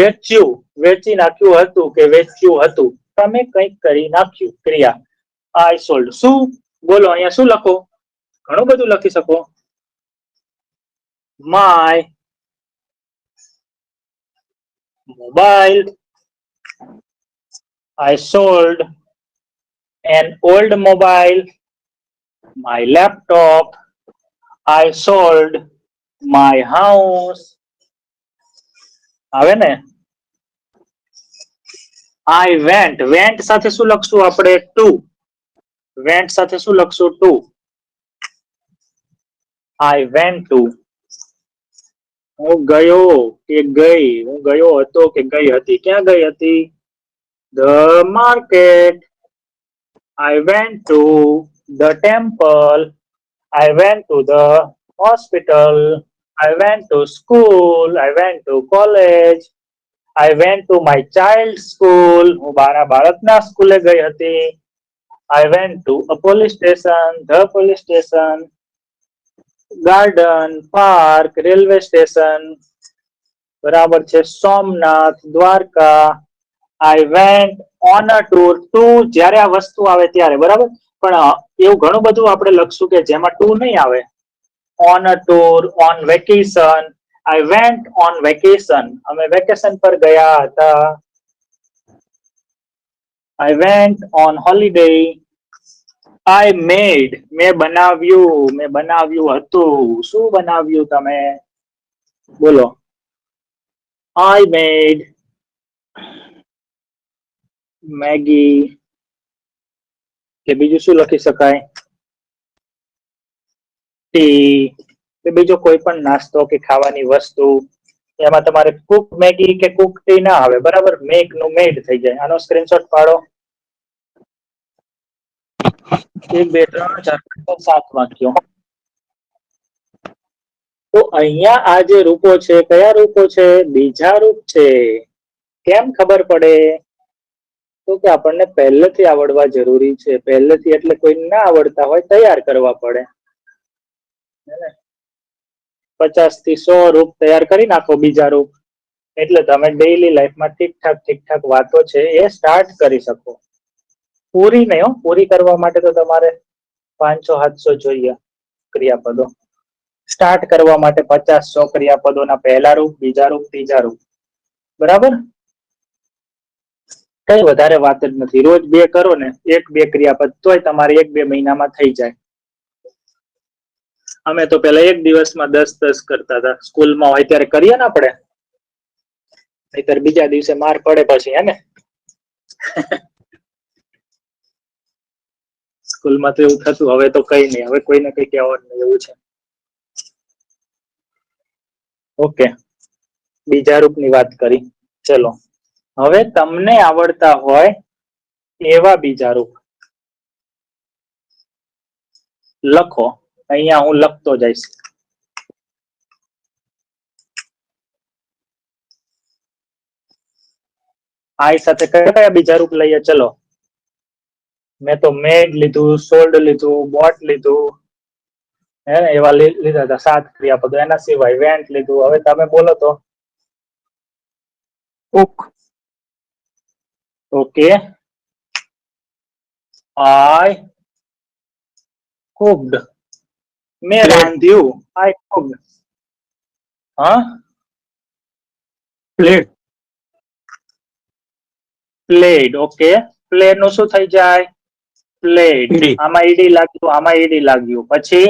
વેચી નાખ્યું હતું કે વેચ્યું હતું. તમે કંઈક કરી નાખ્યું, ક્રિયા. આઈ સોલ્ડ. શું બોલો અહીંયા શું લખો? ઘણું બધું લખી શકો. My mobile, I sold an old mobile, my laptop, I sold my house. આવે ને? I went સાથે શું લખશું આપણે? to. went સાથે શું લખશું? to. I went to. હું ગયો કે ગઈ, હું ગયો હતો કે ગઈ હતી. ક્યાં ગઈ હતી? The market. I went to the temple. I went to the hospital. I went to school. I went to college. I went to my child's school. હું મારા બાળકના સ્કૂલે ગઈ હતી. I went to a police station. The police station. Garden, park, railway station. બરાબર છે? Somnath, Dwarka. I went on a tour. ટુ જ્યારે આ વસ્તુ આવે ત્યારે, બરાબર? પણ એવું ઘણું બધું આપણે લખશું કે જેમાં ટુ નહીં આવે. On a tour, on vacation. I went on vacation. અમે વેકેશન પર ગયા હતા. I went on holiday. I made, મેં બનાવ્યું હતું. શું બનાવ્યું તમે? બોલો. I made મેગી કે બીજું શું લખી શકાય? ટી કે બીજો કોઈ પણ નાસ્તો કે ખાવાની વસ્તુ. એમાં તમારે કુક મેગી કે કુક ટી ના આવે, બરાબર? મેક નું મેડ થઈ જાય. આનો સ્ક્રીનશોટ પાડો. 1 2 3 4 5 7 વાક્યો. તો અહીંયા આ જે રૂપો છે, કયા રૂપો છે? બીજા રૂપ છે. કેમ ખબર પડે? તો કે આપણને પહેલેથી આવડવા જરૂરી છે. પહેલેથી એટલે કોઈ ના આવડતા હોય તૈયાર કરવા પડે. 50 થી 100 રૂપ તૈયાર કરી નાખો. બીજા રૂપ એટલે તમે ડેઈલી લાઈફમાં ઠીક ઠાક વાતો છે એ સ્ટાર્ટ કરી શકો. પૂરી નહીં હો, પૂરી કરવા માટે તો તમારે 500-700 જોઈએ ક્રિયાપદો. સ્ટાર્ટ કરવા માટે 50-100 ક્રિયાપદોના પહેલા રૂપ, બીજા રૂપ, ત્રીજા રૂપ. બરાબર? કઈ વધારે વાત જ નથી. રોજ 2 કરો ને, 1-2 ક્રિયાપદ, તોય તમારે 1-2 મહિનામાં થઈ જાય. અમે તો પેલા એક દિવસમાં 10 કરતા હતા. સ્કૂલમાં હોય ત્યારે કરીએ ને આપણે, નહીતર બીજા દિવસે માર પડે પછી, હે ને? સ્કૂલમાં તો એવું થતું. હવે તો કઈ નહીં, હવે કોઈને કઈ કહેવાનું નહીં, એવું છે. ઓકે, બીજા રૂપની વાત કરી. ચલો, હવે તમને આવડતા હોય એવા બીજા રૂપ લખો. અહીંયા હું લખતો જઈશ. આ સાથે કયા કયા બીજા રૂપ લઈએ? ચલો, મેં તો મેડ લીધું, સોલ્ડ લીધું, બોટ લીધું, હે ને? એવા લીધા હતા 7 ક્રિયાપદો. એના સિવાય વેન્ટ લીધું. હવે તમે બોલો તો. cook, okay, I cooked. મેં રાંધ્યું. I cooked. હા, plate, played. ઓકે, પ્લે નું શું થઈ જાય? પ્લેડ. ed, આમાં ઈડી લાગ્યું, આમાં ઈડી લાગ્યું. પછી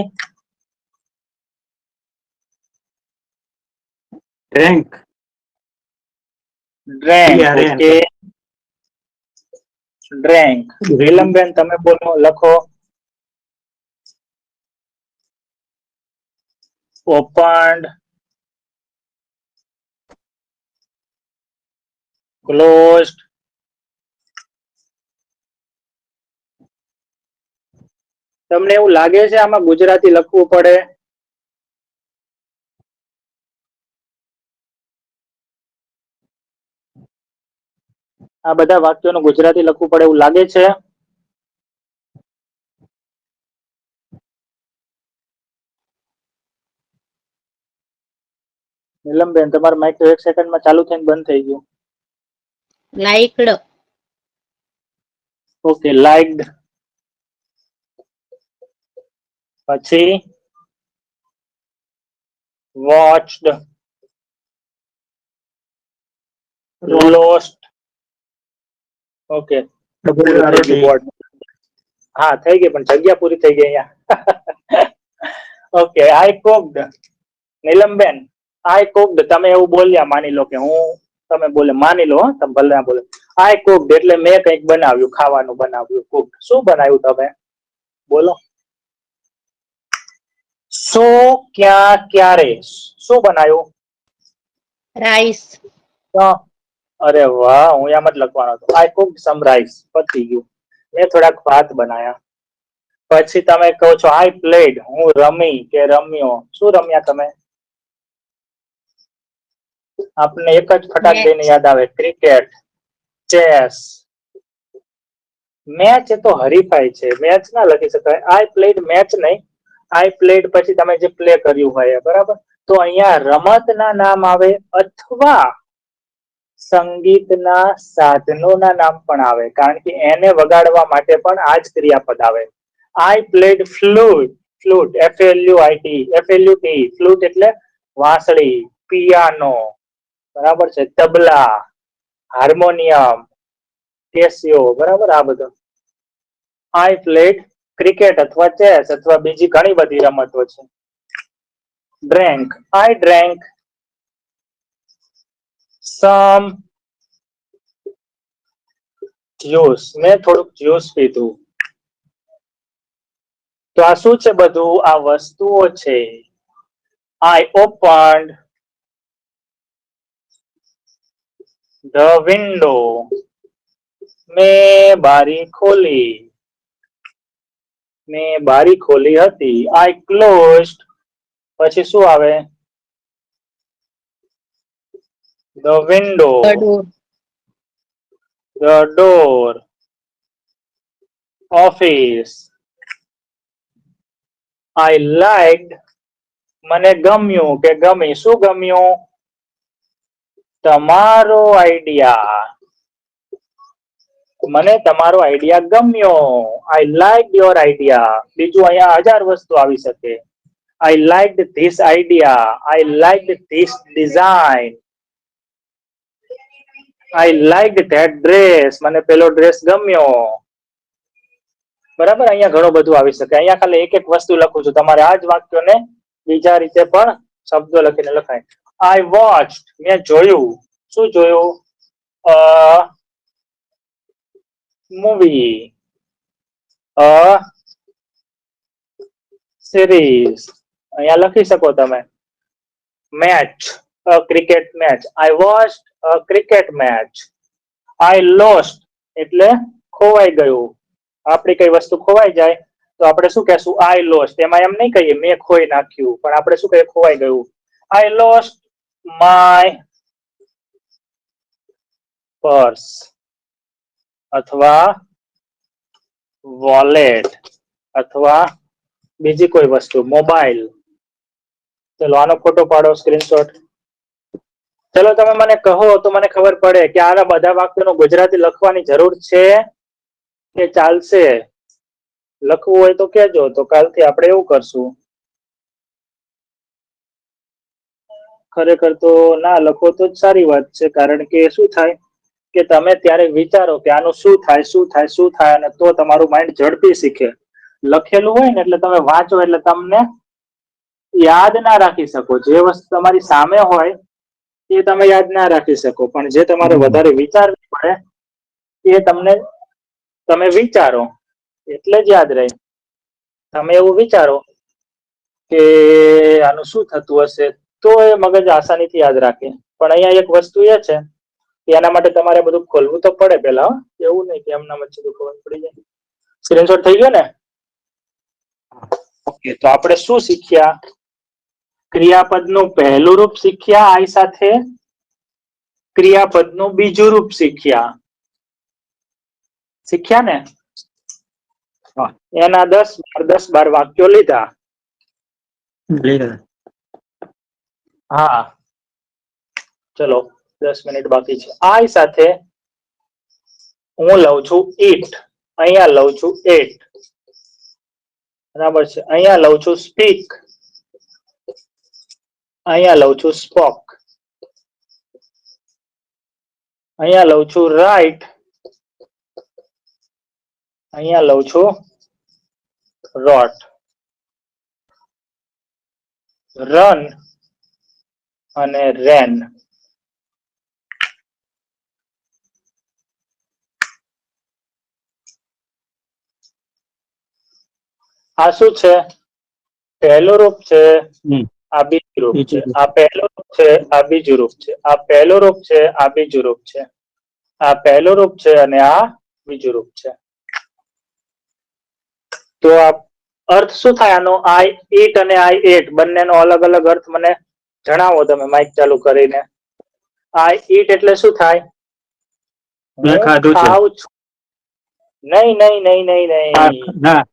drank, drank. DRANK. Okay, drank. Neelamben તમે બોલો, લખો. Opened, closed. તમને એવું લાગે છે આમાં ગુજરાતી લખવું પડે? આ બધા વાક્યોનું ગુજરાતી લખવું પડે એવું લાગે છે? નીલમબેન તમારું માઇક તો 1 સેકન્ડમાં ચાલુ થઈને બંધ થઈ ગયું. લાઈકડ. Okay, liked. પછી વોચ્ડ, લોસ્ટ. ઓકે, હા થઈ ગઈ, પણ જગ્યા પૂરી થઈ ગઈ અહીંયા. ઓકે, આઈ કુક્ડ. નીલમબેન, આઈ કુક્ડ. તમે એવું બોલ્યા, માની લો કે હું, તમે બોલે, માની લો, તમે ભલે ના બોલે. આઈ કુક્ડ એટલે મેં કંઈક બનાવ્યું, ખાવાનું બનાવ્યું. કુક્ડ, શું બનાવ્યું તમે? બોલો. શું, ક્યાં, ક્યારે, શું બનાવ્યું? રાઈસ. અરે વાહ, હું એમ જ લખવાનો હતો. આઈ કુક્ડ સમ રાઈસ. પતી ગયું. મેં થોડાક ભાત બનાયા. પછી તમે કહો છો આઈ પ્લેડ, હું રમી કે રમ્યો. શું રમ્યા તમે? આપને એક જ ફટાક દઈને યાદ આવે, ક્રિકેટ, ચેસ. મેચ એ તો હરીફાઈ છે, મેચ ના લખી શકાય. આઈ પ્લેડ મેચ નહીં, આઈ પ્લેડ પછી તમે જે પ્લે કર્યું હોય, બરાબર? તો અહીંયા રમતના નામ આવે અથવા સંગીતના સાધનોના નામ પણ આવે, કારણ કે એને વગાડવા માટે પણ આ જ ક્રિયાપદ આવે. I played flute. Flute, FLUIT, FLUT. Flute એટલે વાંસળી, પિયાનો, બરાબર છે, તબલા, હાર્મોનિયમ, કેસિયો, બરાબર? આ બધું. I played ક્રિકેટ અથવા ચેસ અથવા બીજી ઘણી બધી રમતો છે. Drank, I drank some juice. મેં થોડુંક જ્યુસ પીધું. તો આ શું છે બધું? આ વસ્તુઓ છે. I opened the window. મેં બારી ખોલી. મેં બારી ખોલી હતી. I closed. પછી શું આવે? The window. The door. Office. I liked. મને ગમ્યું કે ગમી. શું ગમ્યું? તમારો આઈડિયા, મને તમારો આઈડિયા ગમ્યો. I like your idea. બીજું અહીંયા 1000 વસ્તુ આવી શકે. I liked this idea. I liked this design. I liked that dress. મને પેલો ડ્રેસ ગમ્યો. બરાબર, અહીંયા ઘણું બધું આવી શકે. અહીંયા ખાલી એક એક વસ્તુ લખું છું. તમારે આ જ વાક્યોને બીજા રીતે પણ શબ્દો લખીને લખાય. આઈ વોચ્ડ, મેં જોયું. શું જોયું? Movie, a series. અહીંયા લખી શકો તમે. Match, a cricket match. I watched a cricket match. I lost એટલે ખોવાઈ ગયું. આપણી કઈ વસ્તુ ખોવાઈ જાય તો આપણે શું કહેશું? I lost. એમાં એમ નહીં કહીએ મેં ખોઈ નાખ્યું, પણ આપણે શું કહીએ? ખોવાઈ ગયું. આઈ લોસ્ટ માય પર્સ અથવા વોલેટ અથવા બીજી કોઈ વસ્તુ, મોબાઈલ. ચલો આનો ફોટો પાડો, સ્ક્રીનશોટ. ચલો તમે મને કહો તો મને ખબર પડે કે આના બધા વાક્યોનું ગુજરાતી લખવાની જરૂર છે કે ચાલશે. લખવું હોય તો કહેજો, તો કાલથી આપણે એવું કરશું. ખરેખર તો ના લખો તો જ સારી વાત છે, કારણ કે શું થાય કે તમે ત્યારે વિચારો કે આનું શું થાય, શું થાય, શું થાય, અને તો તમારું માઇન્ડ ઝડપી શીખે. લખેલું હોય ને એટલે તમે વાંચો એટલે તમને યાદ ના રાખી શકો. જે વસ્તુ તમારી સામે હોય એ તમે યાદ ના રાખી શકો, પણ જે તમારે વધારે વિચારવું પડે એ તમને તમે વિચારો એટલે જ યાદ રહે. તમે એવું વિચારો કે આનું શું થતું હશે તો એ મગજ આસાનીથી યાદ રાખે. પણ અહીંયા એક વસ્તુ એ છે કે એના માટે તમારે બધું ખોલવું તો પડે પેલા. એવું નહીં કે એમના વચ્ચે ખબર પડી જાય. સ્ક્રીનશોટ થઈ ગયો ને? ઓકે, તો આપણે શું શીખ્યા? ક્રિયાપદનું પહેલું રૂપ શીખ્યા આઈ સાથે. ક્રિયાપદનું બીજું રૂપ શીખ્યા. શીખ્યા ને? એના 10-12 વાક્યો લીધા. હા, ચલો 10 મિનિટ બાકી છે. આઈ સાથે હું લઉં છું ઈટ. અહીંયા લઉં છું એટ. બરાબર છે. અહીંયા લઉં છું સ્પીક. અહીંયા લઉં છું સ્પોક. અહીંયા લઉં છું રાઇટ. અહીંયા લઉં છું રોટ. રન અને રેન. આ શું છે? પહેલું રૂપ છે, આ બીજું રૂપ છે. આ પહેલું રૂપ છે, આ બીજું રૂપ છે. આ પહેલું રૂપ છે, આ બીજું રૂપ છે. આ પહેલું રૂપ છે અને આ બીજું રૂપ છે. તો આ અર્થ શું થાય આનો? આઈ ઈટ અને આઈ એટ બંનેનો અલગ અલગ અર્થ મને જણાવો તમે માઇક ચાલુ કરીને. આઈ ઈટ એટલે શું થાય? હું ખાઉં છું. નહીં નહીં નહીં નહીં નહીં,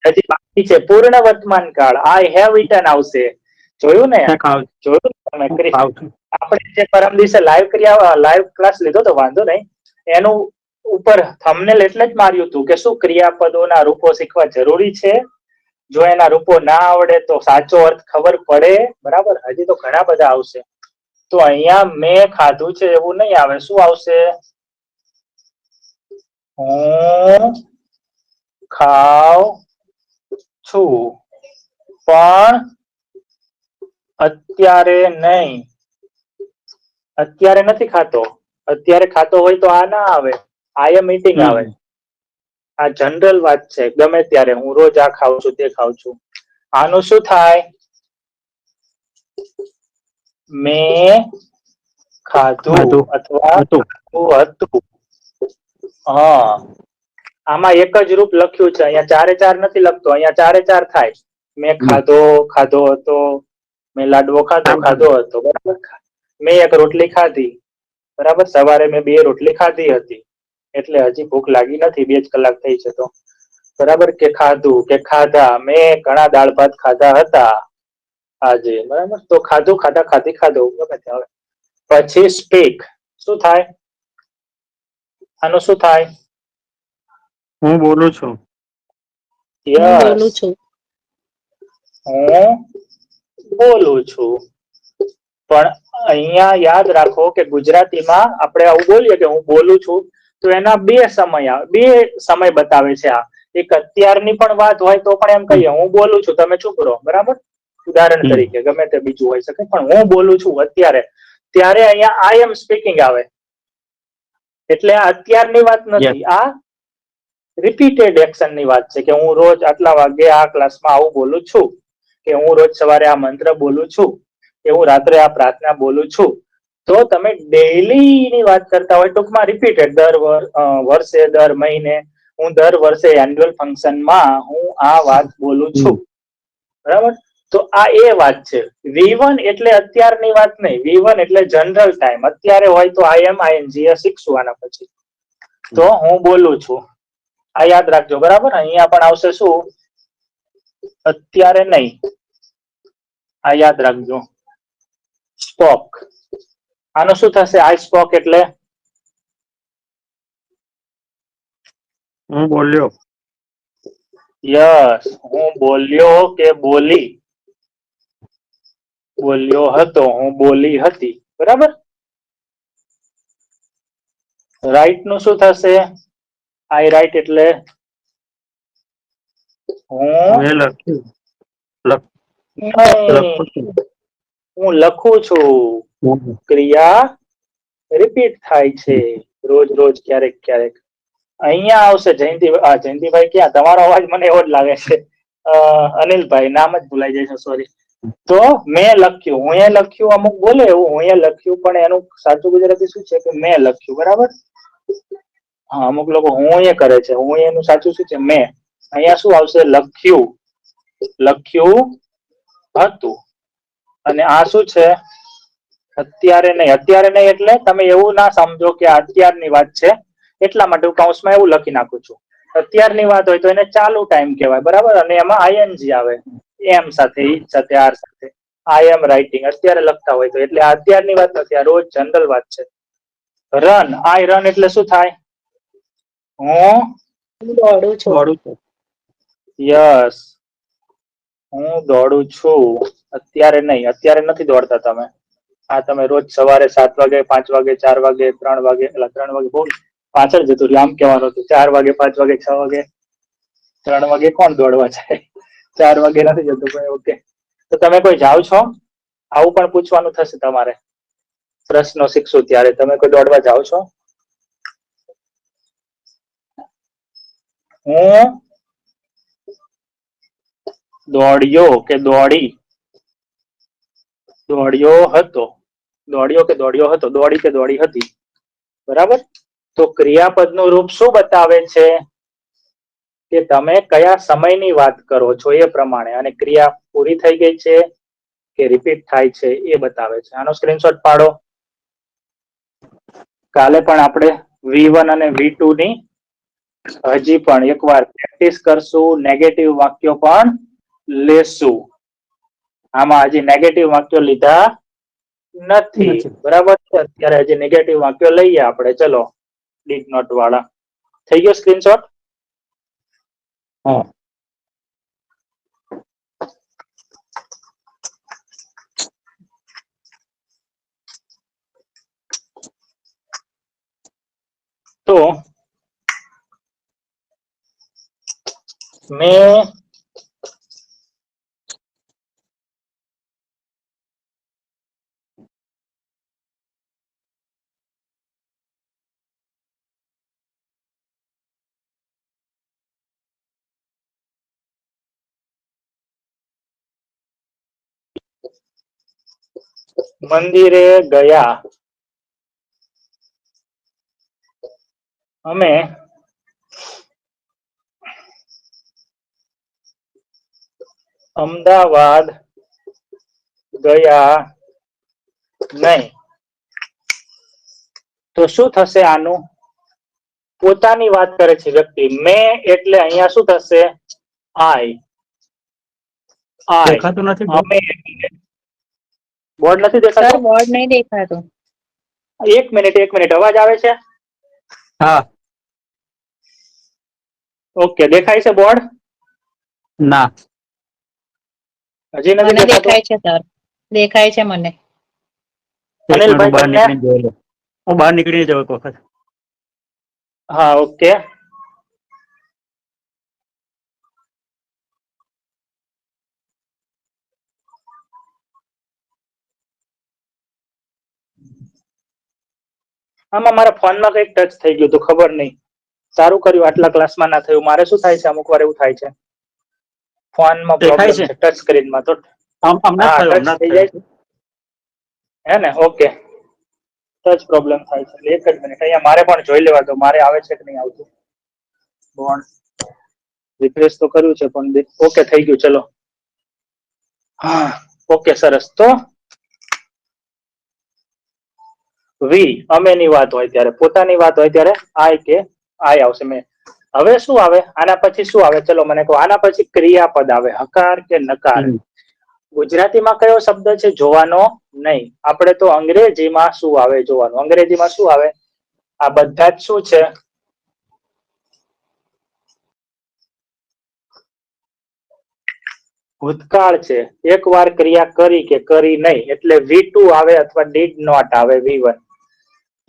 હજી બાકી છે. પૂર્ણ વર્તમાન કાળ. આઈ હેવ ઈટન આવશે. જોયું ને? જોયું તમે? આપણે જે પરમ દિવસે લાઈવ ક્લાસ લીધો તો વાંધો નહીં, એનું ઉપર થંબનેલ એટલે જ માર્યું હતું કે શું ક્રિયાપદોના રૂપો શીખવા જરૂરી છે. જો એના રૂપો ના આવડે તો સાચો અર્થ ખબર પડે. બરાબર? હજી તો ઘણા બધા આવશે. તો અહીંયા મેં ખાધું છે એવું નહીં આવે. શું આવશે? હું ખાઉં છું પણ અત્યારે નહીં. અત્યારે નથી ખાતો. અત્યારે ખાતો હોય તો આ ના આવે. આઈ એમ ઈટિંગ આવે. આ જનરલ વાત છે. ગમે ત્યારે હું રોજ આ ખાઉં છું, તે ખાઉં છું. આનું શું થાય? મેં ખાધું અથવા હતું. હા, આમાં એક જ રૂપ લખ્યું છે. અહીંયા 4 નથી લખતો. અહીંયા 4 થાય. મેં ખાધો, ખાધો હતો. મેં લાડવો ખાધો, ખાધો હતો. બરાબર? મેં એક રોટલી ખાધી. બરાબર? સવારે મેં 2 રોટલી ખાધી હતી. એટલે હજી ભૂખ લાગી નથી. 2 જ કલાક થઈ છે તો. બરાબર? કે ખાધું, કે ખાધા. મેં ઘણા દાળ ભાત ખાધા હતા આજે. બરાબર? તો ખાધું, ખાધા, ખાધી, ખાધો ગમે તે આવે. પછી સ્પીક. શું થાય? આનું શું થાય? હું બોલું છું. હું યસ, બોલું છું. હું બોલું છું. પણ અહીંયા યાદ રાખો કે ગુજરાતીમાં આપણે આવું બોલીએ કે હું બોલું છું તો એના બે સમય બતાવે છે. આ એક અત્યારની પણ વાત હોય તો પણ એમ કહીએ હું બોલું છું, તમે ચૂપ રહો, બરાબર? ઉદાહરણ તરીકે ગમે તે બીજું હોઈ શકે, પણ હું બોલું છું અત્યારે, ત્યારે અહીંયા આઈ એમ સ્પીકિંગ આવે. એટલે આ અત્યારની વાત નથી, આ રિપીટેડ એક્શન ની વાત છે કે હું રોજ આટલા વાગે આ ક્લાસમાં આવું બોલું છું, કે હું રોજ સવારે આ મંત્ર બોલું છું, કે હું રાત્રે આ પ્રાર્થના બોલું છું. તો તમે ડેઈલી ની વાત કરતા હોય, ટૂંકમાં રિપીટેડ દર વર્ષે, દર મહિને, હું દર વર્ષે એન્યુઅલ ફંક્શનમાં હું આ વાત બોલું છું, બરાબર? તો આ એ વાત છે. V1 એટલે અત્યારની વાત નહીં, V1 એટલે જનરલ ટાઈમ, અત્યારે હોય તો આઈ એમ આઈએનજી શીખશું આના પછી. તો હું બોલું છું, આ યાદ રાખજો, બરાબર? અહીંયા પણ આવશે શું? અત્યારે નહીં, આ યાદ રાખજો. સ્પોક. આનું શું થશે? આઈ સ્પોક એટલે હું બોલ્યો. યસ, હું બોલ્યો કે બોલી. બોલ્યો હતો, હું બોલી હતી, બરાબર? રાઈટ નું શું થશે? આઈ રાઈટ એટલે હું મેં લખ્યું. નહીં, લખું છું. હું લખું છું. ક્રિયા રિપીટ થાય છે રોજ રોજ, ક્યારેક ક્યારેક. અહીંયા આવશે જયંતિભાઈ. ક્યાં તમારો અવાજ મને એવો જ લાગે છે. અનિલભાઈ, નામ જ ભૂલાઈ જાય છે, સોરી. તો મેં લખ્યું, હું એ લખ્યું, અમુક બોલે એવું હું એ લખ્યું, પણ એનું સાચું ગુજરાતી શું છે કે મેં લખ્યું, બરાબર? હા, અમુક લોકો હું એ કરે છે, હું એનું સાચું શું છે? મેં. અહીંયા શું આવશે? લખ્યું. લખ્યું હતું. અને આ શું છે? અત્યારે નહીં. અત્યારે નહીં એટલે તમે એવું ના સમજો કે અત્યારની વાત છે, એટલા માટે હું કૌંસમાં એવું લખી નાખું છું. અત્યારની વાત હોય તો એને ચાલુ ટાઈમ કહેવાય, બરાબર? અને એમાં આઈએનજી આવે, એમ સાથે, ઈજ સાથે, આર સાથે. આઈ એમ રાઇટિંગ અત્યારે લખતા હોય તો, એટલે આ અત્યારની વાત નથી, આ રોજ જનરલ વાત છે. રન. આઈ રન એટલે શું થાય? હું દોડું છું. દોડું છું. યસ, હું દોડું છું. અત્યારે નહીં, અત્યારે નથી દોડતા તમે. આ તમે રોજ સવારે 7 વાગે, 5 વાગે, 4 વાગે, 3 વાગે, 3 વાગે બહુ પાછળ જતું રહ્યું, આમ કહેવાનું હતું. 4 વાગે, 5 વાગે, 6 વાગે, 3 વાગે કોણ દોડવા જાય? 4 વાગે નથી જતું કોઈ. ઓકે, તો તમે કોઈ જાઓ છો? આવું પણ પૂછવાનું થશે તમારે પ્રશ્નો શીખશું ત્યારે. તમે કોઈ દોડવા જાઓ છો? હું દોડ્યો કે દોડી. દોડ્યો હતો, દોડ્યો કે દોડ્યો હતો, દોડી કે દોડી હતી, બરાબર? તો ક્રિયાપદનું રૂપ શું બતાવે છે કે તમે કયા સમયની વાત કરો છો એ પ્રમાણે, અને ક્રિયા પૂરી થઈ ગઈ છે કે રિપીટ થાય છે એ બતાવે છે. આનો સ્ક્રીનશોટ પાડો. કાલે પણ આપણે V1 અને V2 ની હજી પણ એકવાર પ્રેક્ટિસ કરશું. નેગેટિવ વાક્યો પણ લેશું. આમાં હજી નેગેટિવ વાક્યો લીધા નથી, બરાબર? અત્યારે હજી નેગેટિવ વાક્યો લઈએ આપણે. ચલો, ડીડ નોટ વાળા. થઈ ગયો સ્ક્રીનશોટ? હા. તો મેં મંદિરે ગયા. અમે અમદાવાદ ગયા નહીં. તો શું થશે? આનું પોતાની વાત કરે છે વ્યક્તિ. મેં એટલે અહીંયા શું થશે? આઈ. દેખાતું નથી. અમે. બોર્ડ નથી સર, દેખાતું? બોર્ડ નહીં દેખાતું. એક મિનિટ અવાજ આવે છે? હા. ઓકે, દેખાય છે બોર્ડ? ના. હજી નથી મને દેખાતું? દેખાય છે સર, દેખાય છે મને. એક મિનિટ હું અનિલભાઈ બહાર તમને? નીકળીને જોઈ લઉં. હું બહાર નીકળીને જાઉં એક વખત. હા, ઓકે. આમાં મારા ફોનમાં કઈક ટચ થઈ ગયું હતું, ખબર નહીં. સારું કર્યું આટલા ક્લાસમાં ના થયું. મારે શું થાય છે, અમુક વાર એવું થાય છે, ફોનમાં દેખાય પ્રોબ્લેમ છે ટચ સ્ક્રીનમાં. તો હમણાં જ હા, થયું ટચ હમણાં જ થઈ જાય થયું. હે ને? ઓકે, ટચ પ્રોબ્લેમ થાય છે. એક જ મિનિટ, અહીંયા મારે પણ જોઈ લેવા દો, મારે આવે છે કે નહીં આવતું. રિફ્રેશ તો કર્યું છે પણ ઓકે થઈ ગયું. ચલો, હા, ઓકે, સરસ. તો વી અમેની વાત હોય ત્યારે, પોતાની વાત હોય ત્યારે આઈ કે આઈ આવશે. મેં હવે શું આવે આના પછી? શું આવે? ચલો મને કહો. આના પછી ક્રિયાપદ આવે, હકાર કે નકાર. ગુજરાતીમાં કયો શબ્દ છે જોવાનો નહીં? આપણે તો અંગ્રેજીમાં શું આવે જોવાનું. અંગ્રેજીમાં શું આવે? આ બધા જ શું છે? ભૂતકાળ છે. એક વાર ક્રિયા કરી કે કરી નહીં એટલે V2 આવે અથવા ડીડ નોટ આવે. V1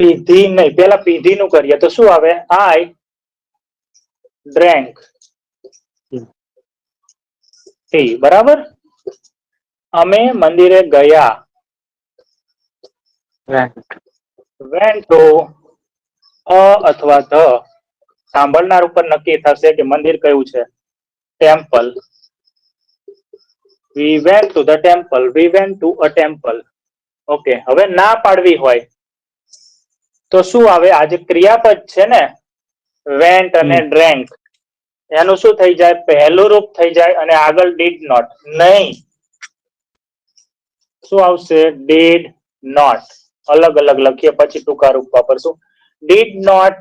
પીધી નહીં, પેલા પીધી નું કરીએ તો શું આવે? આઈ ડ્રેન્ક ટી. બરાબર. અમે મંદિરે ગયા. વેન્ટ ટુ અથવા ધ સાંભળનાર ઉપર નક્કી થશે કે મંદિર કયું છે. Temple. We went to the temple. We went to a temple. Okay, હવે ના પાડવી હોય તો શું આવે? આ જે ક્રિયાપદ છે ને, વેન્ટ અને ડ્રેન્ક, એનું શું થઈ જાય? પહેલું રૂપ થઈ જાય અને આગળ ડીડ નોટ. નહીં, શું આવશે? Did not. અલગ અલગ લખીએ પછી ટૂંકા રૂપ વાપરશું. ડીડ નોટ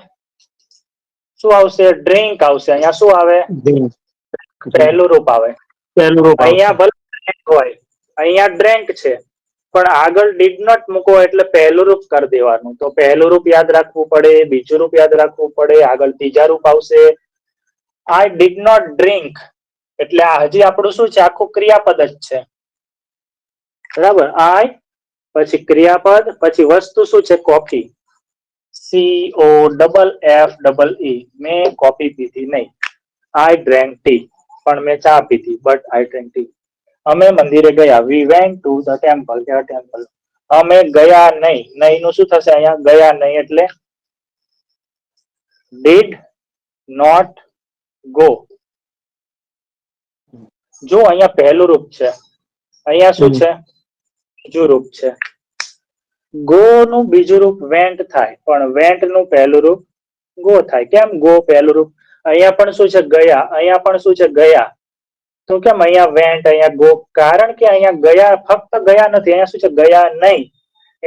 શું આવશે? ડ્રિંક આવશે. અહીંયા શું આવે? પહેલું રૂપ આવે. પહેલું રૂપ આવશે. અહીંયા ભલે હોય, અહીંયા ડ્રેન્ક છે પણ આગળ ડીડ નોટ મૂકો એટલે પહેલું રૂપ કરી દેવાનું. તો પહેલું રૂપ યાદ રાખવું પડે, બીજું રૂપ યાદ રાખવું પડે, આગળ ત્રીજા રૂપ આવશે. આઈ ડીડ નોટ ડ્રિંક એટલે આ હજી આપણું શું છે? આખું ક્રિયાપદ જ છે. બરાબર. આઈ પછી ક્રિયાપદ પછી વસ્તુ શું છે? કોફી. COFFE. મેં કોફી પીધી નહીં. આઈ ડ્રેન્ક ટી. પણ મેં ચા પીધી. But I drank T. અમે મંદિરે ગયા. વી went to the temple. Temple. અમે ગયા નહીં. નહીં નું શું થશે? અહીંયા ગયા નહીં એટલે ડીડ નોટ ગો. જો અહીંયા પહેલું રૂપ છે, અહીંયા શું છે? બીજું રૂપ છે. ગો નું બીજું રૂપ વેન્ટ થાય પણ વેન્ટ નું પહેલું રૂપ ગો થાય. કેમ ગો પહેલું રૂપ? અહીંયા પણ શું છે? ગયા. અહીંયા પણ શું છે? ગયા. તો કેમ અહીંયા વેન્ટ અહીંયા ગો? કારણ કે અહીંયા ગયા ફક્ત ગયા નથી, અહીંયા શું છે? ગયા નહીં.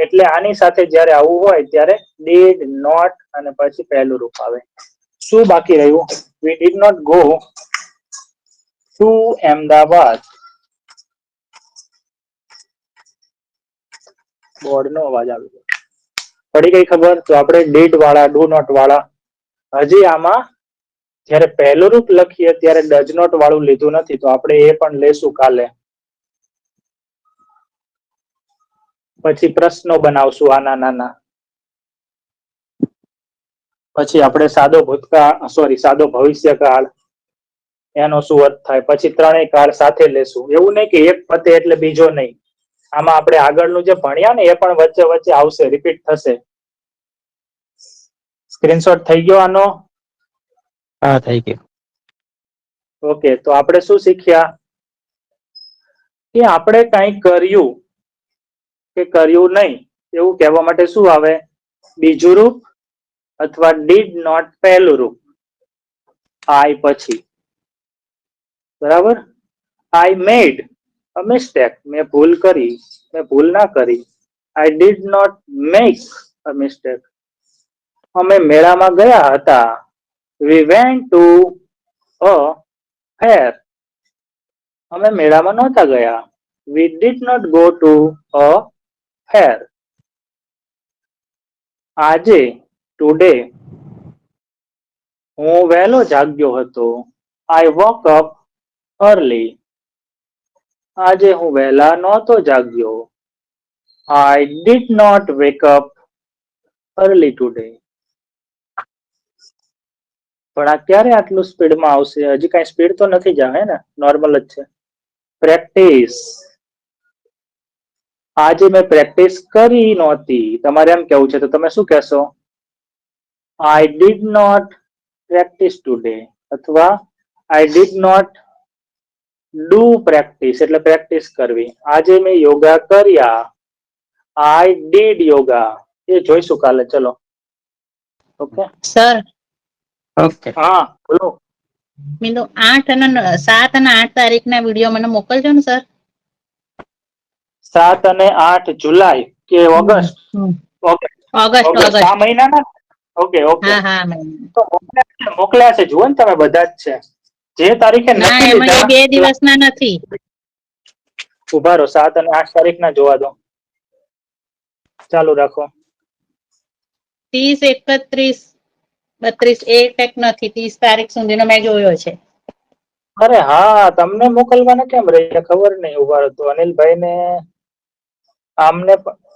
એટલે આની સાથે જયારે આવું હોય ત્યારે ડીડ નોટ અને પછી પહેલું રૂપ આવે. શું બાકી રહ્યું? We did not go to Ahmedabad. Board નો અવાજ આવી ગયો. પડી ગઈ ખબર? તો આપણે ડીડ વાળા, ડુ નોટ વાળા, હજી આમાં જયારે પહેલું રૂપ લખીએ ત્યારે ડઝ નોટ વાળું લીધું નથી, તો આપણે એ પણ લેશું કાલે. પછી પ્રશ્નો બનાવશું આના નાના. પછી આપણે સાદો ભૂતકાળ, સાદો ભવિષ્યકાળ, એનો શું અર્થ થાય. પછી ત્રણેય કાળ સાથે લેશું. એવું નહીં કે એક પતે એટલે બીજો નહીં. આમાં આપણે આગળનું જે ભણ્યા ને એ પણ વચ્ચે વચ્ચે આવશે, રિપીટ થશે. સ્ક્રીનશોટ થઈ ગયો આનો? હા, થઈ ગયો. ઓકે, તો આપણે શું શીખ્યા કે આપણે કંઈ કર્યું કે કર્યું નહીં એવું કહેવા માટે શું આવે? બીજું રૂપ અથવા ડીડ નોટ પહેલું રૂપ. આઈ પછી. બરાબર. I made a mistake. મેં ભૂલ કરી. મેં ભૂલ ના કરી. I did not make a mistake. અમે મેળામાં ગયા હતા. We went to a fair. અમે મેળામાં નહોતા ગયા. We did not go to a fair. આજે ટુડે હું વહેલો જાગ્યો હતો. I woke up early. આજે હું વહેલા નહોતો જાગ્યો. I did not wake up early today. પણ આ ક્યારે આટલું સ્પીડમાં આવશે? હજી કઈ સ્પીડ તો નથી જ હે ને, નોર્મલ જ છે. પ્રેક્ટિસ. આજે મેં પ્રેક્ટિસ કરી નહોતી. તમારે એમ કેવું છે તો તમે શું કહેશો? I did not practise today. અથવા I did not do practice, એટલે પ્રેક્ટિસ કરવી. આજે મેં યોગા કર્યા. I did yoga. એ જોઈશું કાલે. ચલો. ઓકે. Sir okay. હા બોલો. મીનુ 7 અને 8 તારીખના વિડીયો મને મોકલજો ને સર. 7 અને 8 જુલાઈ કે ઓગસ્ટ? ઓગસ્ટ. ઓગસ્ટ. આ મહિનાના? Okay okay. હા હા મેમ. તો મોકલ્યા છે, જુઓ ને તમે, બધા જ છે. જે તારીખે ના નથી એમાં એ 2 લીધા, દિવસના નથી. ઉભા રહો, 7 અને 8 તારીખના જોવા દો. ચાલુ રાખો. 30, 31, 32 એ ટેક નથી. 30 તારીખ સુધીનો મેં જોયો છે. અરે હા, તમને મોકલવાના કેમ રહી? ખબર નહીં. ઉભા રહો તો અનિલભાઈ ને આમને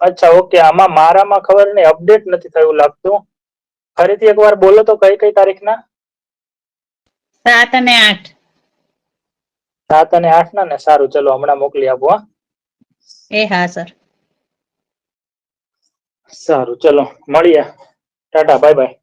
અચ્છા ઓકે. આમાં મારામાં ખબર નહીં, અપડેટ નથી થયું લાગતું. ફરીથી એકવાર બોલો તો, કઈ કઈ તારીખના? 7 અને 8. 7 અને 8 ના ને? સારું, ચલો હમણાં મોકલી આપો. હા એ હા સર. સારું, ચલો મળીએ. Tata, bye bye.